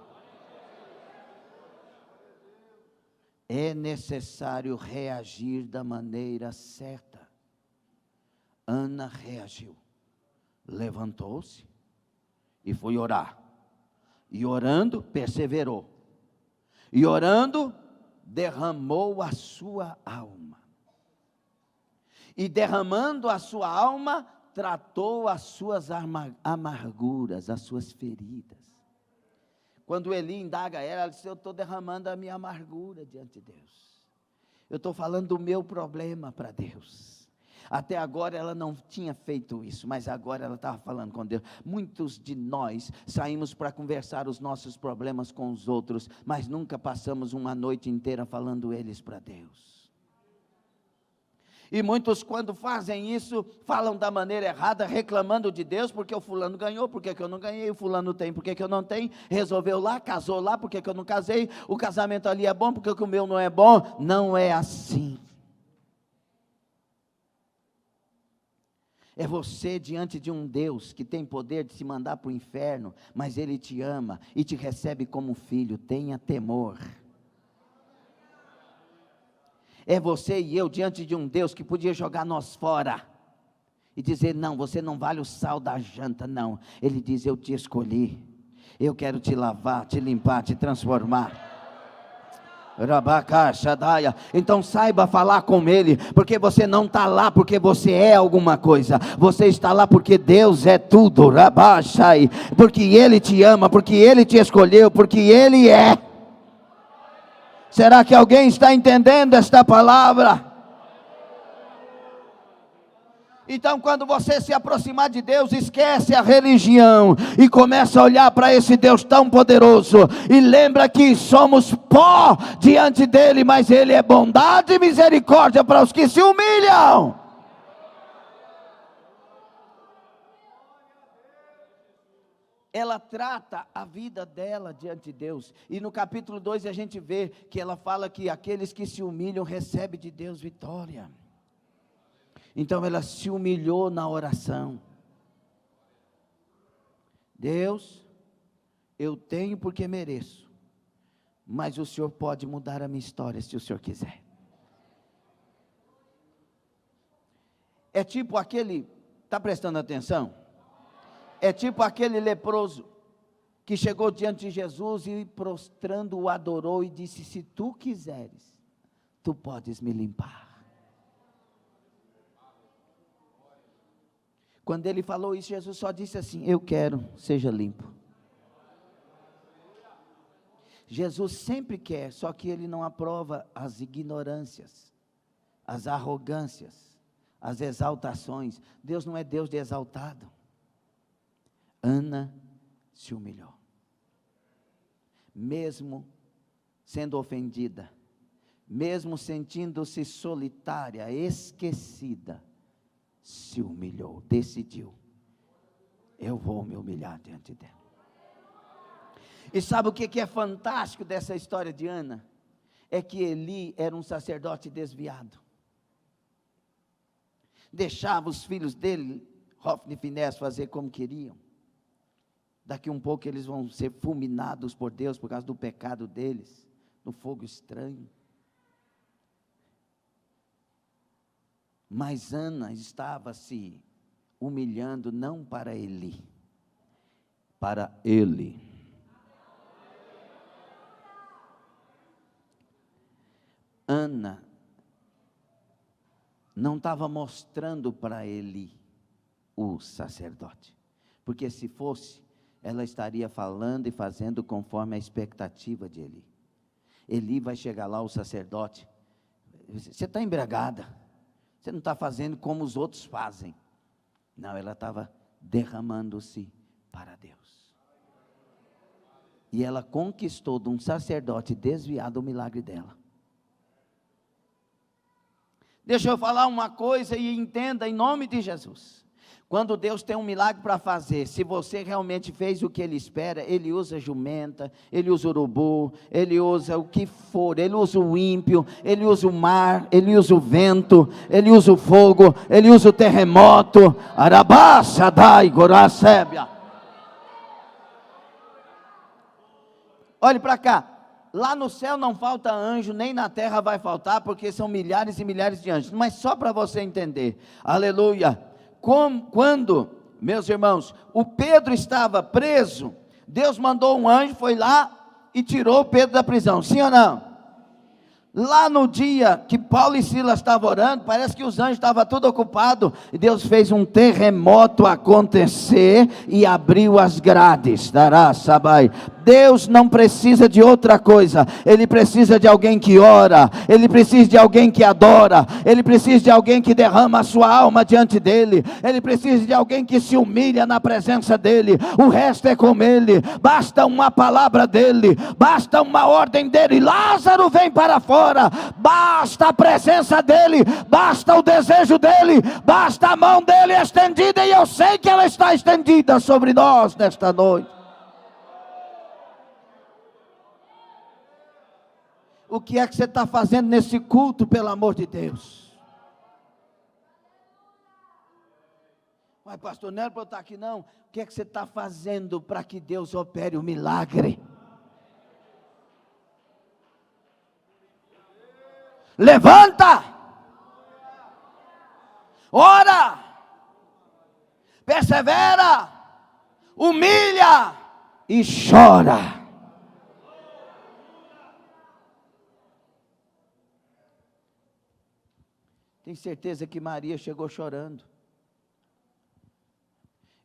É necessário reagir da maneira certa. Ano Ana reagiu. Levantou-se e foi orar. E orando, perseverou. E orando, derramou a sua alma. E derramando a sua alma, tratou as suas amarguras, as suas feridas. Quando Eli indaga ela disse: eu estou derramando a minha amargura diante de Deus. Eu estou falando do meu problema para Deus. Até agora ela não tinha feito isso, mas agora ela estava falando com Deus. Muitos de nós saímos para conversar os nossos problemas com os outros, mas nunca passamos uma noite inteira falando eles para Deus. E muitos, quando fazem isso, falam da maneira errada, reclamando de Deus, porque o fulano ganhou, porque que eu não ganhei, o fulano tem, porque que eu não tenho, resolveu lá, casou lá, porque que eu não casei, o casamento ali é bom, porque que o meu não é bom. Não é assim. É você diante de um Deus que tem poder de se mandar para o inferno, mas Ele te ama e te recebe como filho. Tenha temor. É você e eu diante de um Deus que podia jogar nós fora e dizer: não, você não vale o sal da janta, não. Ele diz: eu te escolhi, eu quero te lavar, te limpar, te transformar. Então saiba falar com Ele, porque você não está lá porque você é alguma coisa, você está lá porque Deus é tudo, porque Ele te ama, porque Ele te escolheu, porque Ele é. Será que alguém está entendendo esta palavra? Então, quando você se aproximar de Deus, esquece a religião e começa a olhar para esse Deus tão poderoso, e lembra que somos pó diante dele, mas Ele é bondade e misericórdia para os que se humilham. Ela trata a vida dela diante de Deus, e no capítulo 2 a gente vê que ela fala que aqueles que se humilham recebem de Deus vitória. Então ela se humilhou na oração. Deus, eu tenho porque mereço, mas o Senhor pode mudar a minha história se o Senhor quiser. É tipo aquele, está prestando atenção? É tipo aquele leproso que chegou diante de Jesus e prostrando o adorou e disse: se tu quiseres, tu podes me limpar. Quando ele falou isso, Jesus só disse assim: eu quero, seja limpo. Jesus sempre quer, só que Ele não aprova as ignorâncias, as arrogâncias, as exaltações. Deus não é Deus de exaltado. Ana se humilhou, mesmo sendo ofendida, mesmo sentindo-se solitária, esquecida, se humilhou, decidiu: eu vou me humilhar diante dela. E sabe o que é fantástico dessa história de Ana? É que Eli era um sacerdote desviado, deixava os filhos dele, Hofni e Finés, fazer como queriam. Daqui um pouco eles vão ser fulminados por Deus, por causa do pecado deles, no fogo estranho. Mas Ana estava se humilhando não para Eli, para Ele. Ana não estava mostrando para Eli, o sacerdote, porque se fosse, ela estaria falando e fazendo conforme a expectativa de Eli. Eli vai chegar lá, o sacerdote: você está embriagada, você não está fazendo como os outros fazem. Não, ela estava derramando-se para Deus. E ela conquistou de um sacerdote desviado o milagre dela. Deixa eu falar uma coisa e entenda em nome de Jesus. Quando Deus tem um milagre para fazer, se você realmente fez o que Ele espera, Ele usa jumenta, Ele usa urubu, Ele usa o que for, Ele usa o ímpio, Ele usa o mar, Ele usa o vento, Ele usa o fogo, Ele usa o terremoto. Arabá, Shaddai, Gorá, Sébia. Olhe para cá. Lá no céu não falta anjo, nem na terra vai faltar, porque são milhares e milhares de anjos. Mas só para você entender, aleluia. quando, meus irmãos, o Pedro estava preso, Deus mandou um anjo, foi lá e tirou o Pedro da prisão, sim ou não? Lá no dia que Paulo e Silas estavam orando, parece que os anjos estavam tudo ocupados, e Deus fez um terremoto acontecer, e abriu as grades, dará, sabai. Deus não precisa de outra coisa, Ele precisa de alguém que ora, Ele precisa de alguém que adora, Ele precisa de alguém que derrama a sua alma diante dEle, Ele precisa de alguém que se humilha na presença dEle, o resto é com Ele, basta uma palavra dEle, basta uma ordem dEle, Lázaro vem para fora, basta a presença dEle, basta o desejo dEle, basta a mão dEle estendida, e eu sei que ela está estendida sobre nós nesta noite. O que é que você está fazendo nesse culto, pelo amor de Deus? Mas pastor, não era para eu estar aqui não. O que é que você está fazendo para que Deus opere o milagre? Levanta! Ora! Persevera! Humilha! E chora! Tenho certeza que Maria chegou chorando.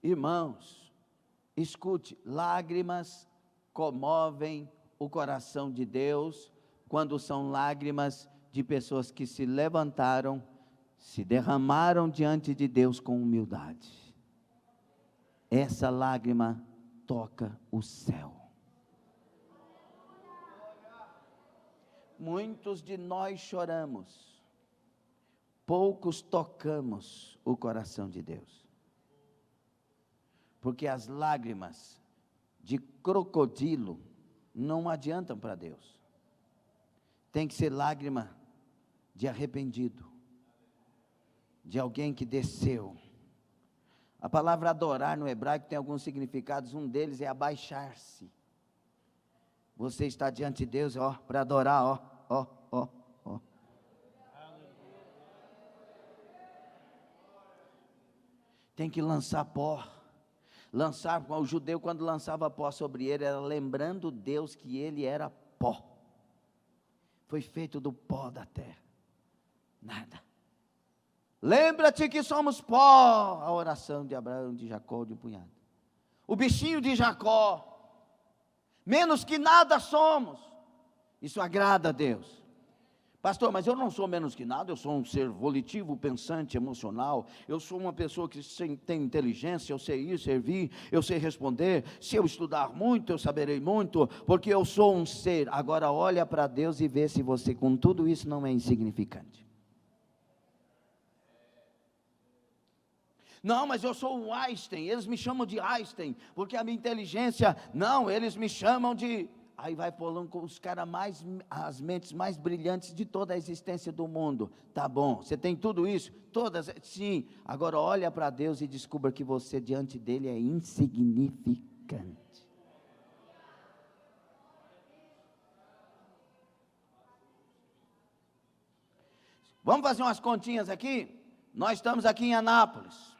Irmãos, escute, lágrimas comovem o coração de Deus, quando são lágrimas de pessoas que se levantaram, se derramaram diante de Deus com humildade. Essa lágrima toca o céu. Muitos de nós choramos, poucos tocamos o coração de Deus, porque as lágrimas de crocodilo não adiantam para Deus, tem que ser lágrima de arrependido, de alguém que desceu. A palavra adorar no hebraico tem alguns significados, um deles é abaixar-se. Você está diante de Deus, ó, para adorar, ó. Tem que lançar pó. O judeu, quando lançava pó sobre ele, era lembrando Deus que ele era pó. Foi feito do pó da terra. Nada. Lembra-te que somos pó. A oração de Abraão, de Jacó, de um punhado. O bichinho de Jacó. Menos que nada somos. Isso agrada a Deus. Pastor, mas eu não sou menos que nada, eu sou um ser volitivo, pensante, emocional, eu sou uma pessoa que tem inteligência, eu sei ir, servir, eu sei responder, se eu estudar muito, eu saberei muito, porque eu sou um ser. Agora olha para Deus e vê se você com tudo isso não é insignificante. Não, mas eu sou um Einstein, eles me chamam de Einstein, porque a minha inteligência, não, eles me chamam de... Aí vai falando com os caras as mentes mais brilhantes de toda a existência do mundo. Tá bom, você tem tudo isso? Todas, sim. Agora olha para Deus e descubra que você diante dele é insignificante. Vamos fazer umas continhas aqui? Nós estamos aqui em Anápolis.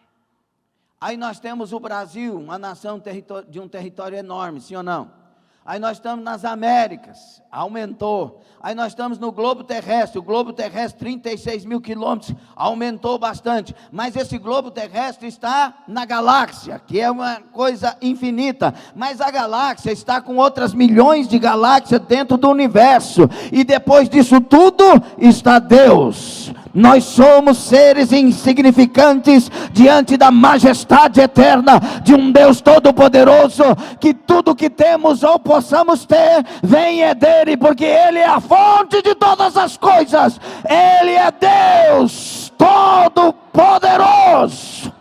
Aí nós temos o Brasil, uma nação de um território enorme, sim ou não? Aí nós estamos nas Américas, aumentou. Aí nós estamos no globo terrestre, o globo terrestre 36 mil quilômetros, aumentou bastante. Mas esse globo terrestre está na galáxia, que é uma coisa infinita. Mas a galáxia está com outras milhões de galáxias dentro do universo. E depois disso tudo está Deus. Nós somos seres insignificantes diante da majestade eterna de um Deus todo-poderoso, que tudo que temos ou possamos ter, vem é dele, porque ele é a fonte de todas as coisas, ele é Deus todo-poderoso.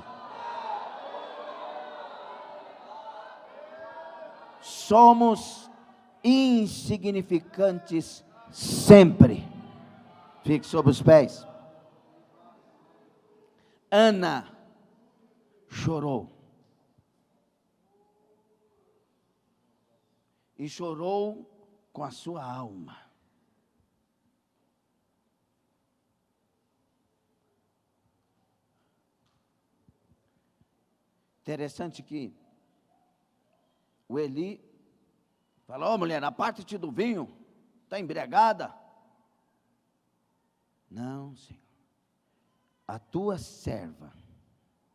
Somos insignificantes sempre. Fique sobre os pés. Ana chorou. E chorou com a sua alma. Interessante que o Eli falou: mulher, aparte-te do vinho, está embriagada. Não, Senhor, a tua serva,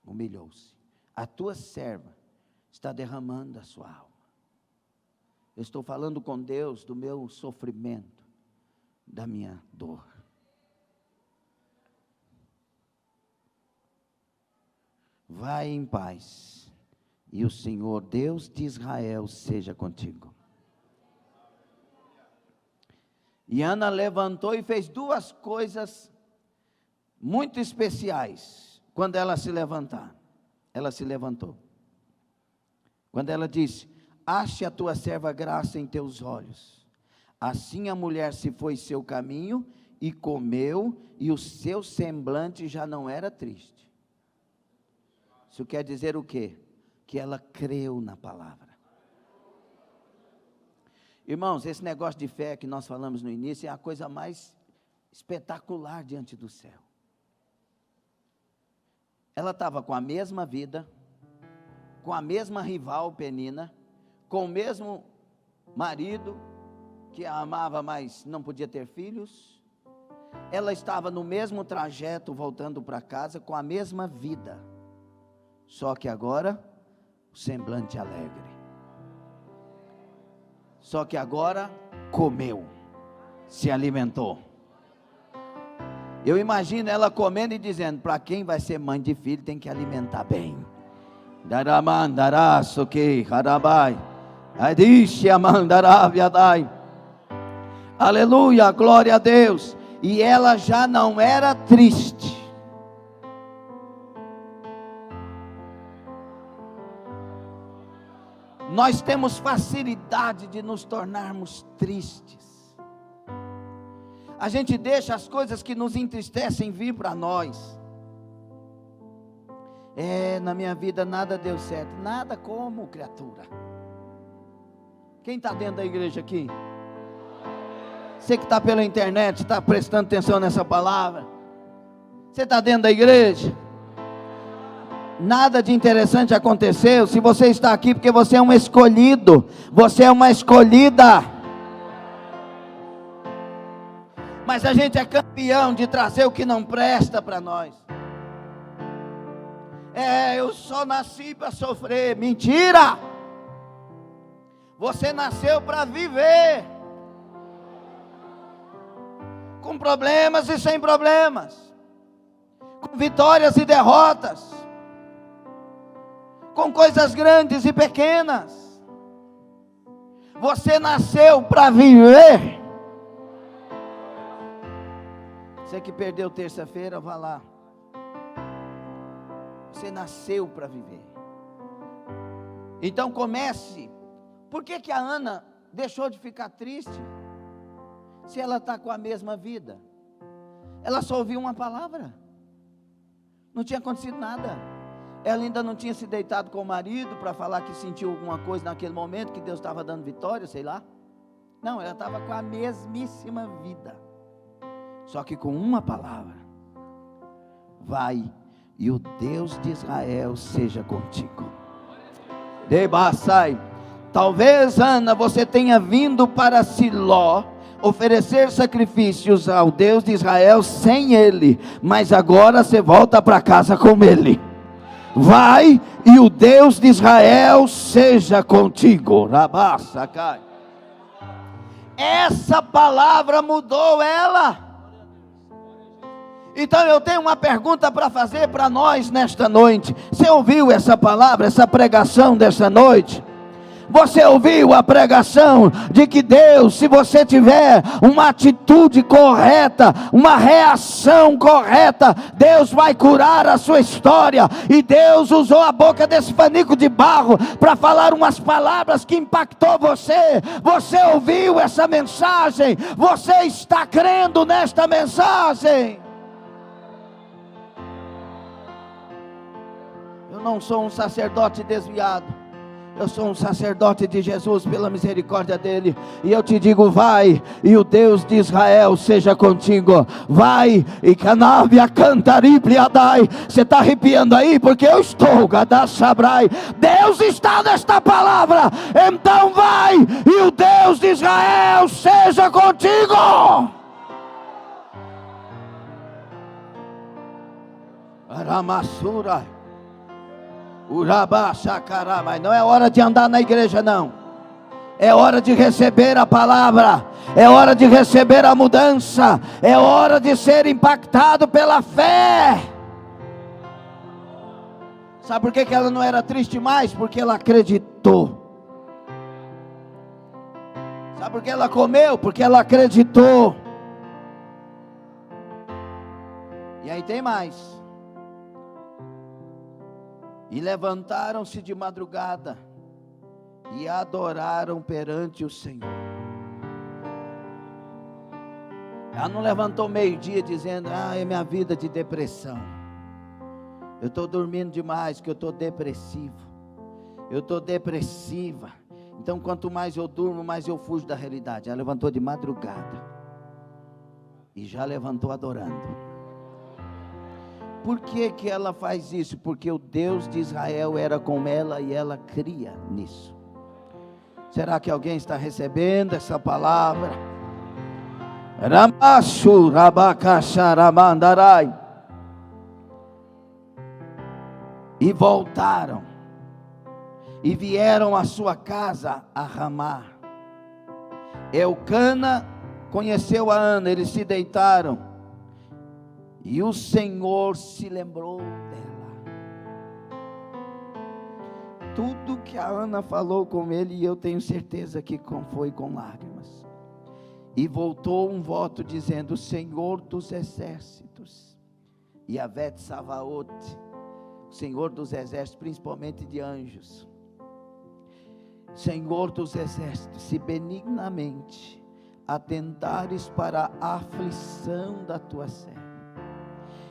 humilhou-se, a tua serva está derramando a sua alma. Eu estou falando com Deus do meu sofrimento, da minha dor. Vai em paz, e o Senhor, Deus de Israel, seja contigo. E Ana levantou e fez duas coisas muito especiais, quando ela se levantar. Ela se levantou. Quando ela disse: ache a tua serva graça em teus olhos. Assim a mulher se foi seu caminho e comeu, e o seu semblante já não era triste. Isso quer dizer o quê? Que ela creu na palavra. Irmãos, esse negócio de fé que nós falamos no início é a coisa mais espetacular diante do céu. Ela estava com a mesma vida, com a mesma rival Penina, com o mesmo marido que a amava, mas não podia ter filhos. Ela estava no mesmo trajeto voltando para casa, com a mesma vida, só que agora o semblante alegre. Só que agora comeu, se alimentou. Eu imagino ela comendo e dizendo: para quem vai ser mãe de filho tem que alimentar bem. Aleluia, glória a Deus. E ela já não era triste. Nós temos facilidade de nos tornarmos tristes. A gente deixa as coisas que nos entristecem vir para nós. Na minha vida nada deu certo. Nada como, criatura. Quem está dentro da igreja aqui? Você que está pela internet, está prestando atenção nessa palavra? Você está dentro da igreja? Nada de interessante aconteceu. Se você está aqui, porque você é um escolhido, você é uma escolhida. Mas a gente é campeão de trazer o que não presta para nós. Eu só nasci para sofrer. Mentira! Você nasceu para viver, com problemas e sem problemas, com vitórias e derrotas, com coisas grandes e pequenas. Você nasceu para viver. Você que perdeu terça-feira, vá lá. Você nasceu para viver. Então comece. Por que a Ana deixou de ficar triste? Se ela está com a mesma vida. Ela só ouviu uma palavra. Não tinha acontecido nada. Ela ainda não tinha se deitado com o marido para falar que sentiu alguma coisa naquele momento, que Deus estava dando vitória, sei lá. Não, ela estava com a mesmíssima vida. Só que com uma palavra: vai, e o Deus de Israel seja contigo. Debassai. Talvez, Ana, você tenha vindo para Siló oferecer sacrifícios ao Deus de Israel sem ele, mas agora você volta para casa com ele. Vai, e o Deus de Israel seja contigo. Rabassacai. Essa palavra mudou ela. Então eu tenho uma pergunta para fazer para nós nesta noite. Você ouviu essa palavra, essa pregação desta noite? Você ouviu a pregação de que Deus, se você tiver uma atitude correta, uma reação correta, Deus vai curar a sua história? E Deus usou a boca desse panico de barro para falar umas palavras que impactou você. Você ouviu essa mensagem? Você está crendo nesta mensagem? Eu não sou um sacerdote desviado. Eu sou um sacerdote de Jesus pela misericórdia dele, e eu te digo, vai, e o Deus de Israel seja contigo. Vai, e Canávia Cantaripliadai. Você está arrepiando aí? Porque eu estou, Gadashabrai. Deus está nesta palavra. Então vai, e o Deus de Israel seja contigo. Aramassura. Urabá, Sacará, mas não é hora de andar na igreja, não. É hora de receber a palavra. É hora de receber a mudança. É hora de ser impactado pela fé. Sabe por que ela não era triste mais? Porque ela acreditou. Sabe por que ela comeu? Porque ela acreditou. E aí tem mais. E levantaram-se de madrugada e adoraram perante o Senhor. Ela não levantou meio-dia dizendo: é minha vida de depressão. Eu estou dormindo demais, que eu estou depressivo. Eu estou depressiva. Então quanto mais eu durmo, mais eu fujo da realidade. Ela levantou de madrugada e já levantou adorando. Por que ela faz isso? Porque o Deus de Israel era com ela e ela cria nisso. Será que alguém está recebendo essa palavra? Ramashu rabakasharamandarai. E voltaram e vieram à sua casa a Ramá. Eucana conheceu a Ana, eles se deitaram. E o Senhor se lembrou dela. Tudo que a Ana falou com ele, e eu tenho certeza que foi com lágrimas. E voltou um voto dizendo: Senhor dos exércitos, Yahvé Tsavaot, Senhor dos exércitos, principalmente de anjos. Senhor dos exércitos, se benignamente atentares para a aflição da tua serva,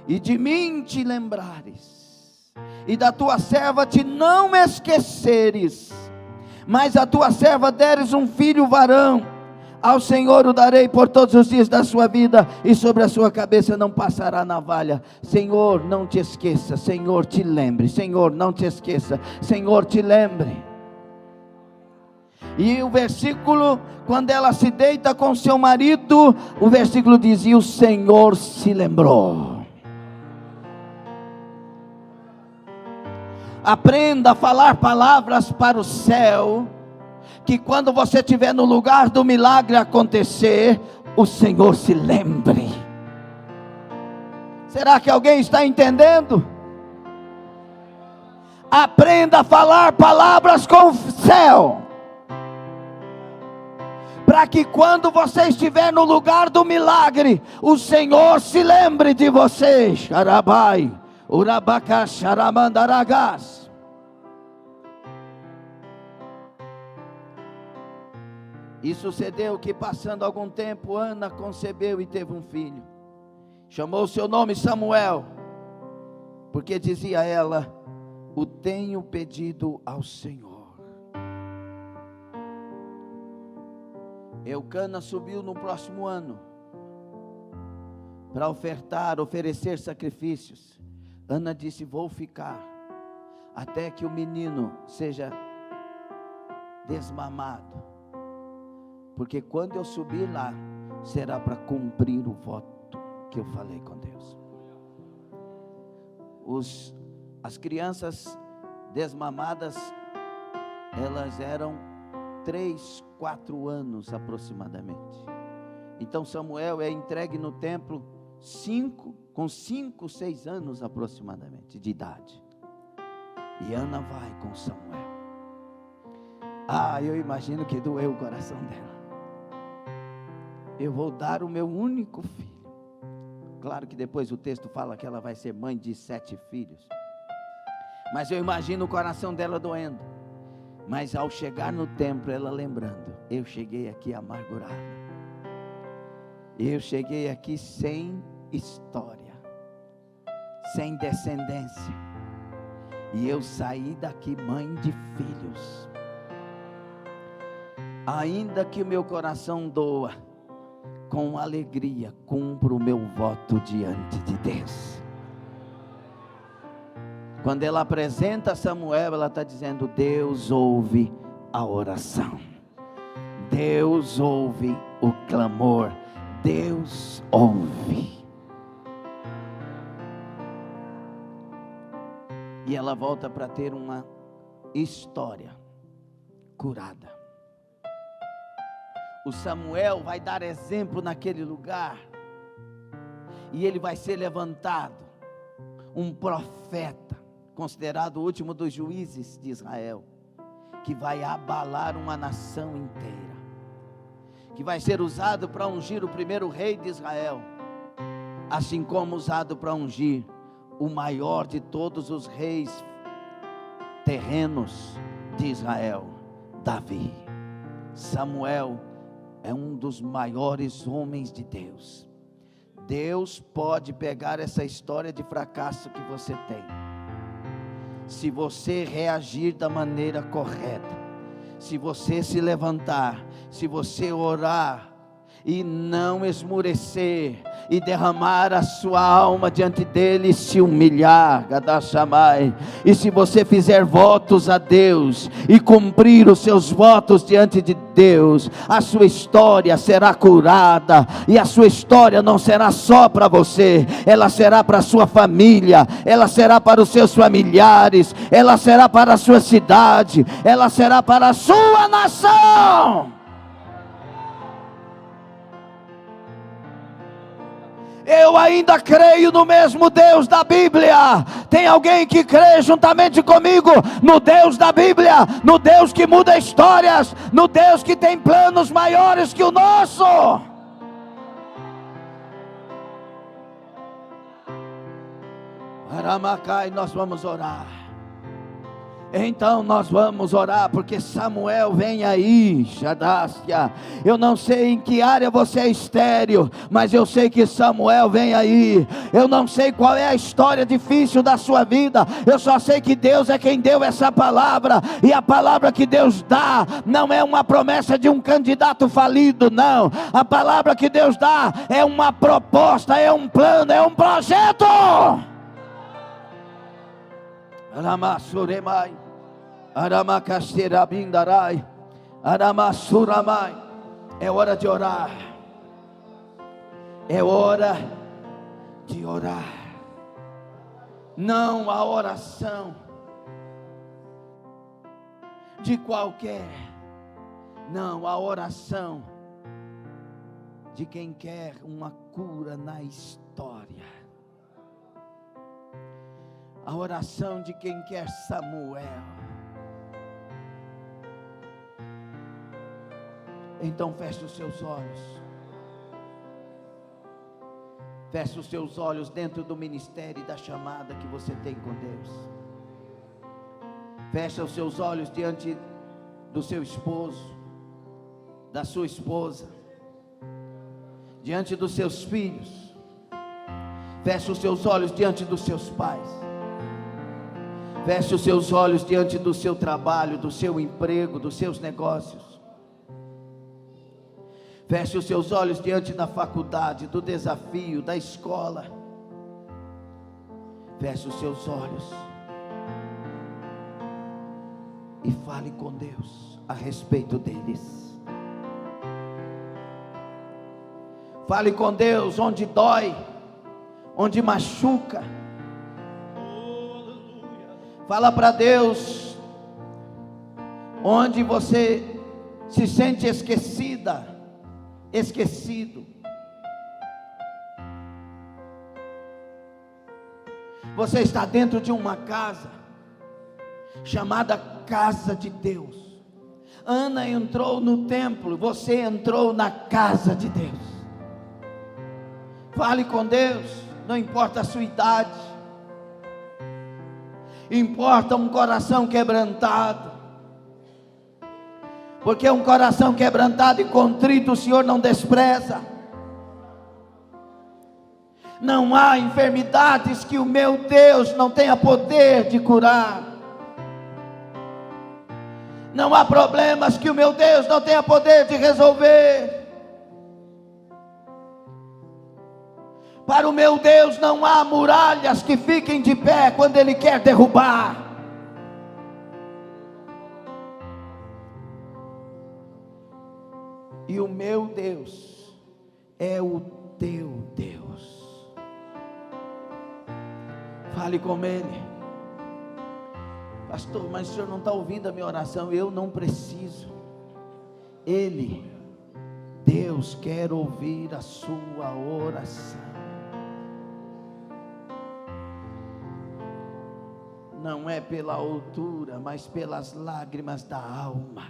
e de mim te lembrares, e da tua serva te não esqueceres, mas a tua serva deres um filho varão, ao Senhor o darei por todos os dias da sua vida, e sobre a sua cabeça não passará navalha. Senhor, não te esqueça. Senhor, te lembre. Senhor, não te esqueça. Senhor, te lembre. E o versículo, quando ela se deita com seu marido, o versículo dizia: o Senhor se lembrou. Aprenda a falar palavras para o céu, que quando você estiver no lugar do milagre acontecer, o Senhor se lembre. Será que alguém está entendendo? Aprenda a falar palavras com o céu, para que quando você estiver no lugar do milagre, o Senhor se lembre de você. Xarabai, urabacacharamandaragás. E sucedeu que, passando algum tempo, Ana concebeu e teve um filho. Chamou seu nome Samuel, porque dizia ela: o tenho pedido ao Senhor. Eucana subiu no próximo ano para oferecer sacrifícios. Ana disse: vou ficar até que o menino seja desmamado, porque quando eu subir lá, será para cumprir o voto que eu falei com Deus. As crianças desmamadas, elas eram 3, 4 anos aproximadamente. Então Samuel é entregue no templo com 5, 6 anos aproximadamente de idade. E Ana vai com Samuel. Eu imagino que doeu o coração dela. Eu vou dar o meu único filho. Claro que depois o texto fala que ela vai ser mãe de 7 filhos. Mas eu imagino o coração dela doendo. Mas ao chegar no templo, ela lembrando: eu cheguei aqui amargurada. Eu cheguei aqui sem história, sem descendência. E eu saí daqui mãe de filhos. ainda que o meu coração doa, com alegria cumpro o meu voto diante de Deus. Quando ela apresenta Samuel, ela está dizendo: Deus ouve a oração, Deus ouve o clamor, Deus ouve. E ela volta para ter uma história curada. O Samuel vai dar exemplo naquele lugar, e ele vai ser levantado, um profeta, considerado o último dos juízes de Israel, que vai abalar uma nação inteira, que vai ser usado para ungir o primeiro rei de Israel, assim como usado para ungir o maior de todos os reis terrenos de Israel, Davi. Samuel é um dos maiores homens de Deus. Deus pode pegar essa história de fracasso que você tem, se você reagir da maneira correta, se você se levantar, se você orar e não esmurecer, e derramar a sua alma diante dele, se humilhar, Gadashamai. E se você fizer votos a Deus e cumprir os seus votos diante de Deus, a sua história será curada. E a sua história não será só para você, ela será para a sua família, ela será para os seus familiares, ela será para a sua cidade, ela será para a sua nação. Eu ainda creio no mesmo Deus da Bíblia. Tem alguém que crê juntamente comigo no Deus da Bíblia, no Deus que muda histórias, no Deus que tem planos maiores que o nosso? Aramacai, nós vamos orar. Então nós vamos orar, porque Samuel vem aí, Shadassia. Eu não sei em que área você é estéril, mas eu sei que Samuel vem aí. Eu não sei qual é a história difícil da sua vida, eu só sei que Deus é quem deu essa palavra. E a palavra que Deus dá não é uma promessa de um candidato falido, não. A palavra que Deus dá é uma proposta, é um plano, é um projeto. Aramassuremai, Aramacasterabindarai, Aramassuramai. É hora de orar. É hora de orar. Não a oração de qualquer, não, a oração de quem quer uma cura na história. A oração de quem quer Samuel. Então feche os seus olhos. Feche os seus olhos dentro do ministério e da chamada que você tem com Deus. Feche os seus olhos diante do seu esposo, da sua esposa, diante dos seus filhos. Feche os seus olhos diante dos seus pais. Feche os seus olhos diante do seu trabalho, do seu emprego, dos seus negócios. Feche os seus olhos diante da faculdade, do desafio, da escola. Feche os seus olhos e fale com Deus a respeito deles. Fale com Deus onde dói, onde machuca. Fala para Deus onde você se sente esquecida, esquecido. Você está dentro de uma casa chamada Casa de Deus. Ana entrou no templo, você entrou na casa de Deus. Fale com Deus, não importa a sua idade. Importa um coração quebrantado, porque um coração quebrantado e contrito o Senhor não despreza. Não há enfermidades que o meu Deus não tenha poder de curar. Não há problemas que o meu Deus não tenha poder de resolver. Para o meu Deus não há muralhas que fiquem de pé quando Ele quer derrubar. E o meu Deus é o teu Deus. Fale com Ele. Pastor, mas o senhor não está ouvindo a minha oração? Eu não preciso. Ele, Deus, quer ouvir a sua oração. Não é pela altura, mas pelas lágrimas da alma.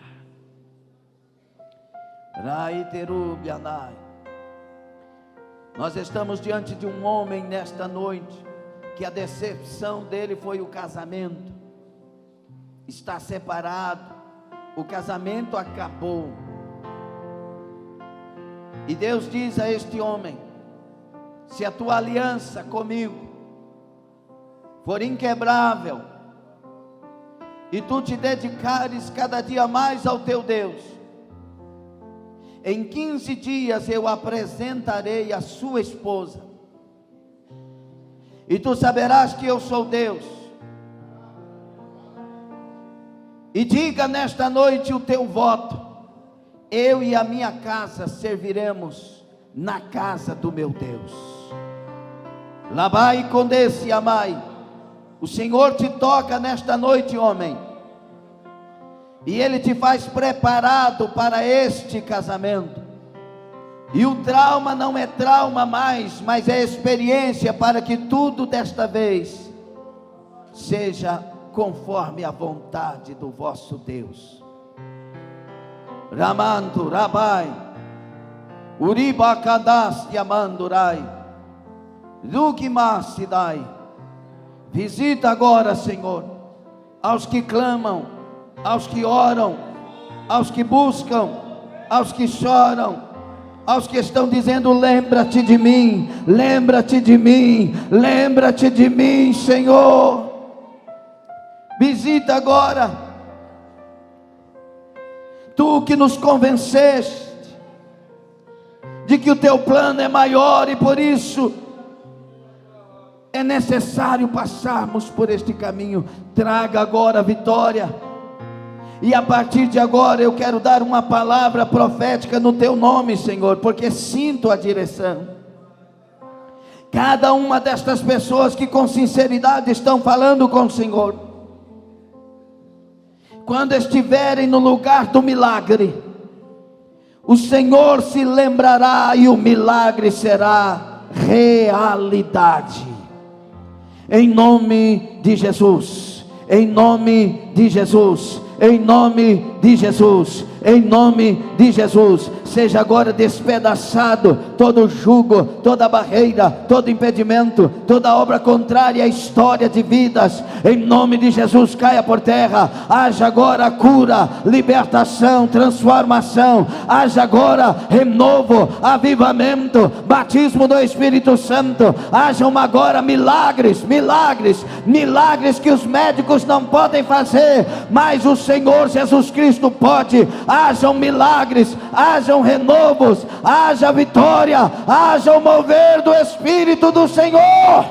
Nós estamos diante de um homem nesta noite, que a decepção dele foi o casamento. Está separado, o casamento acabou. E Deus diz a este homem: se a tua aliança comigo for inquebrável, e tu te dedicares cada dia mais ao teu Deus, em 15 dias eu apresentarei a sua esposa, e tu saberás que eu sou Deus. E diga nesta noite o teu voto: eu e a minha casa serviremos na casa do meu Deus. Labai condesse amai. O Senhor te toca nesta noite, homem, e Ele te faz preparado para este casamento. E o trauma não é trauma mais, mas é experiência para que tudo desta vez seja conforme a vontade do vosso Deus. Ramando, Rabai, Uriba Kadas Yamandurai, Rukimasidai. Visita agora, Senhor, aos que clamam, aos que oram, aos que buscam, aos que choram, aos que estão dizendo: lembra-te de mim, lembra-te de mim, lembra-te de mim, Senhor. Visita agora, tu que nos convenceste de que o teu plano é maior, e por isso é necessário passarmos por este caminho. Traga agora a vitória. E a partir de agora eu quero dar uma palavra profética no teu nome, Senhor, porque sinto a direção. Cada uma destas pessoas que com sinceridade estão falando com o Senhor, quando estiverem no lugar do milagre, o Senhor se lembrará e o milagre será realidade. Em nome de Jesus, em nome de Jesus, em nome de Jesus, em nome de Jesus. Seja agora despedaçado todo jugo, toda barreira, todo impedimento, toda obra contrária à história de vidas. Em nome de Jesus, caia por terra. Haja agora cura, libertação, transformação. Haja agora renovo, avivamento, batismo do Espírito Santo. Hajam agora milagres, milagres, milagres que os médicos não podem fazer, mas o Senhor Jesus Cristo pode. Hajam milagres, hajam renovos, haja vitória, haja o mover do Espírito do Senhor.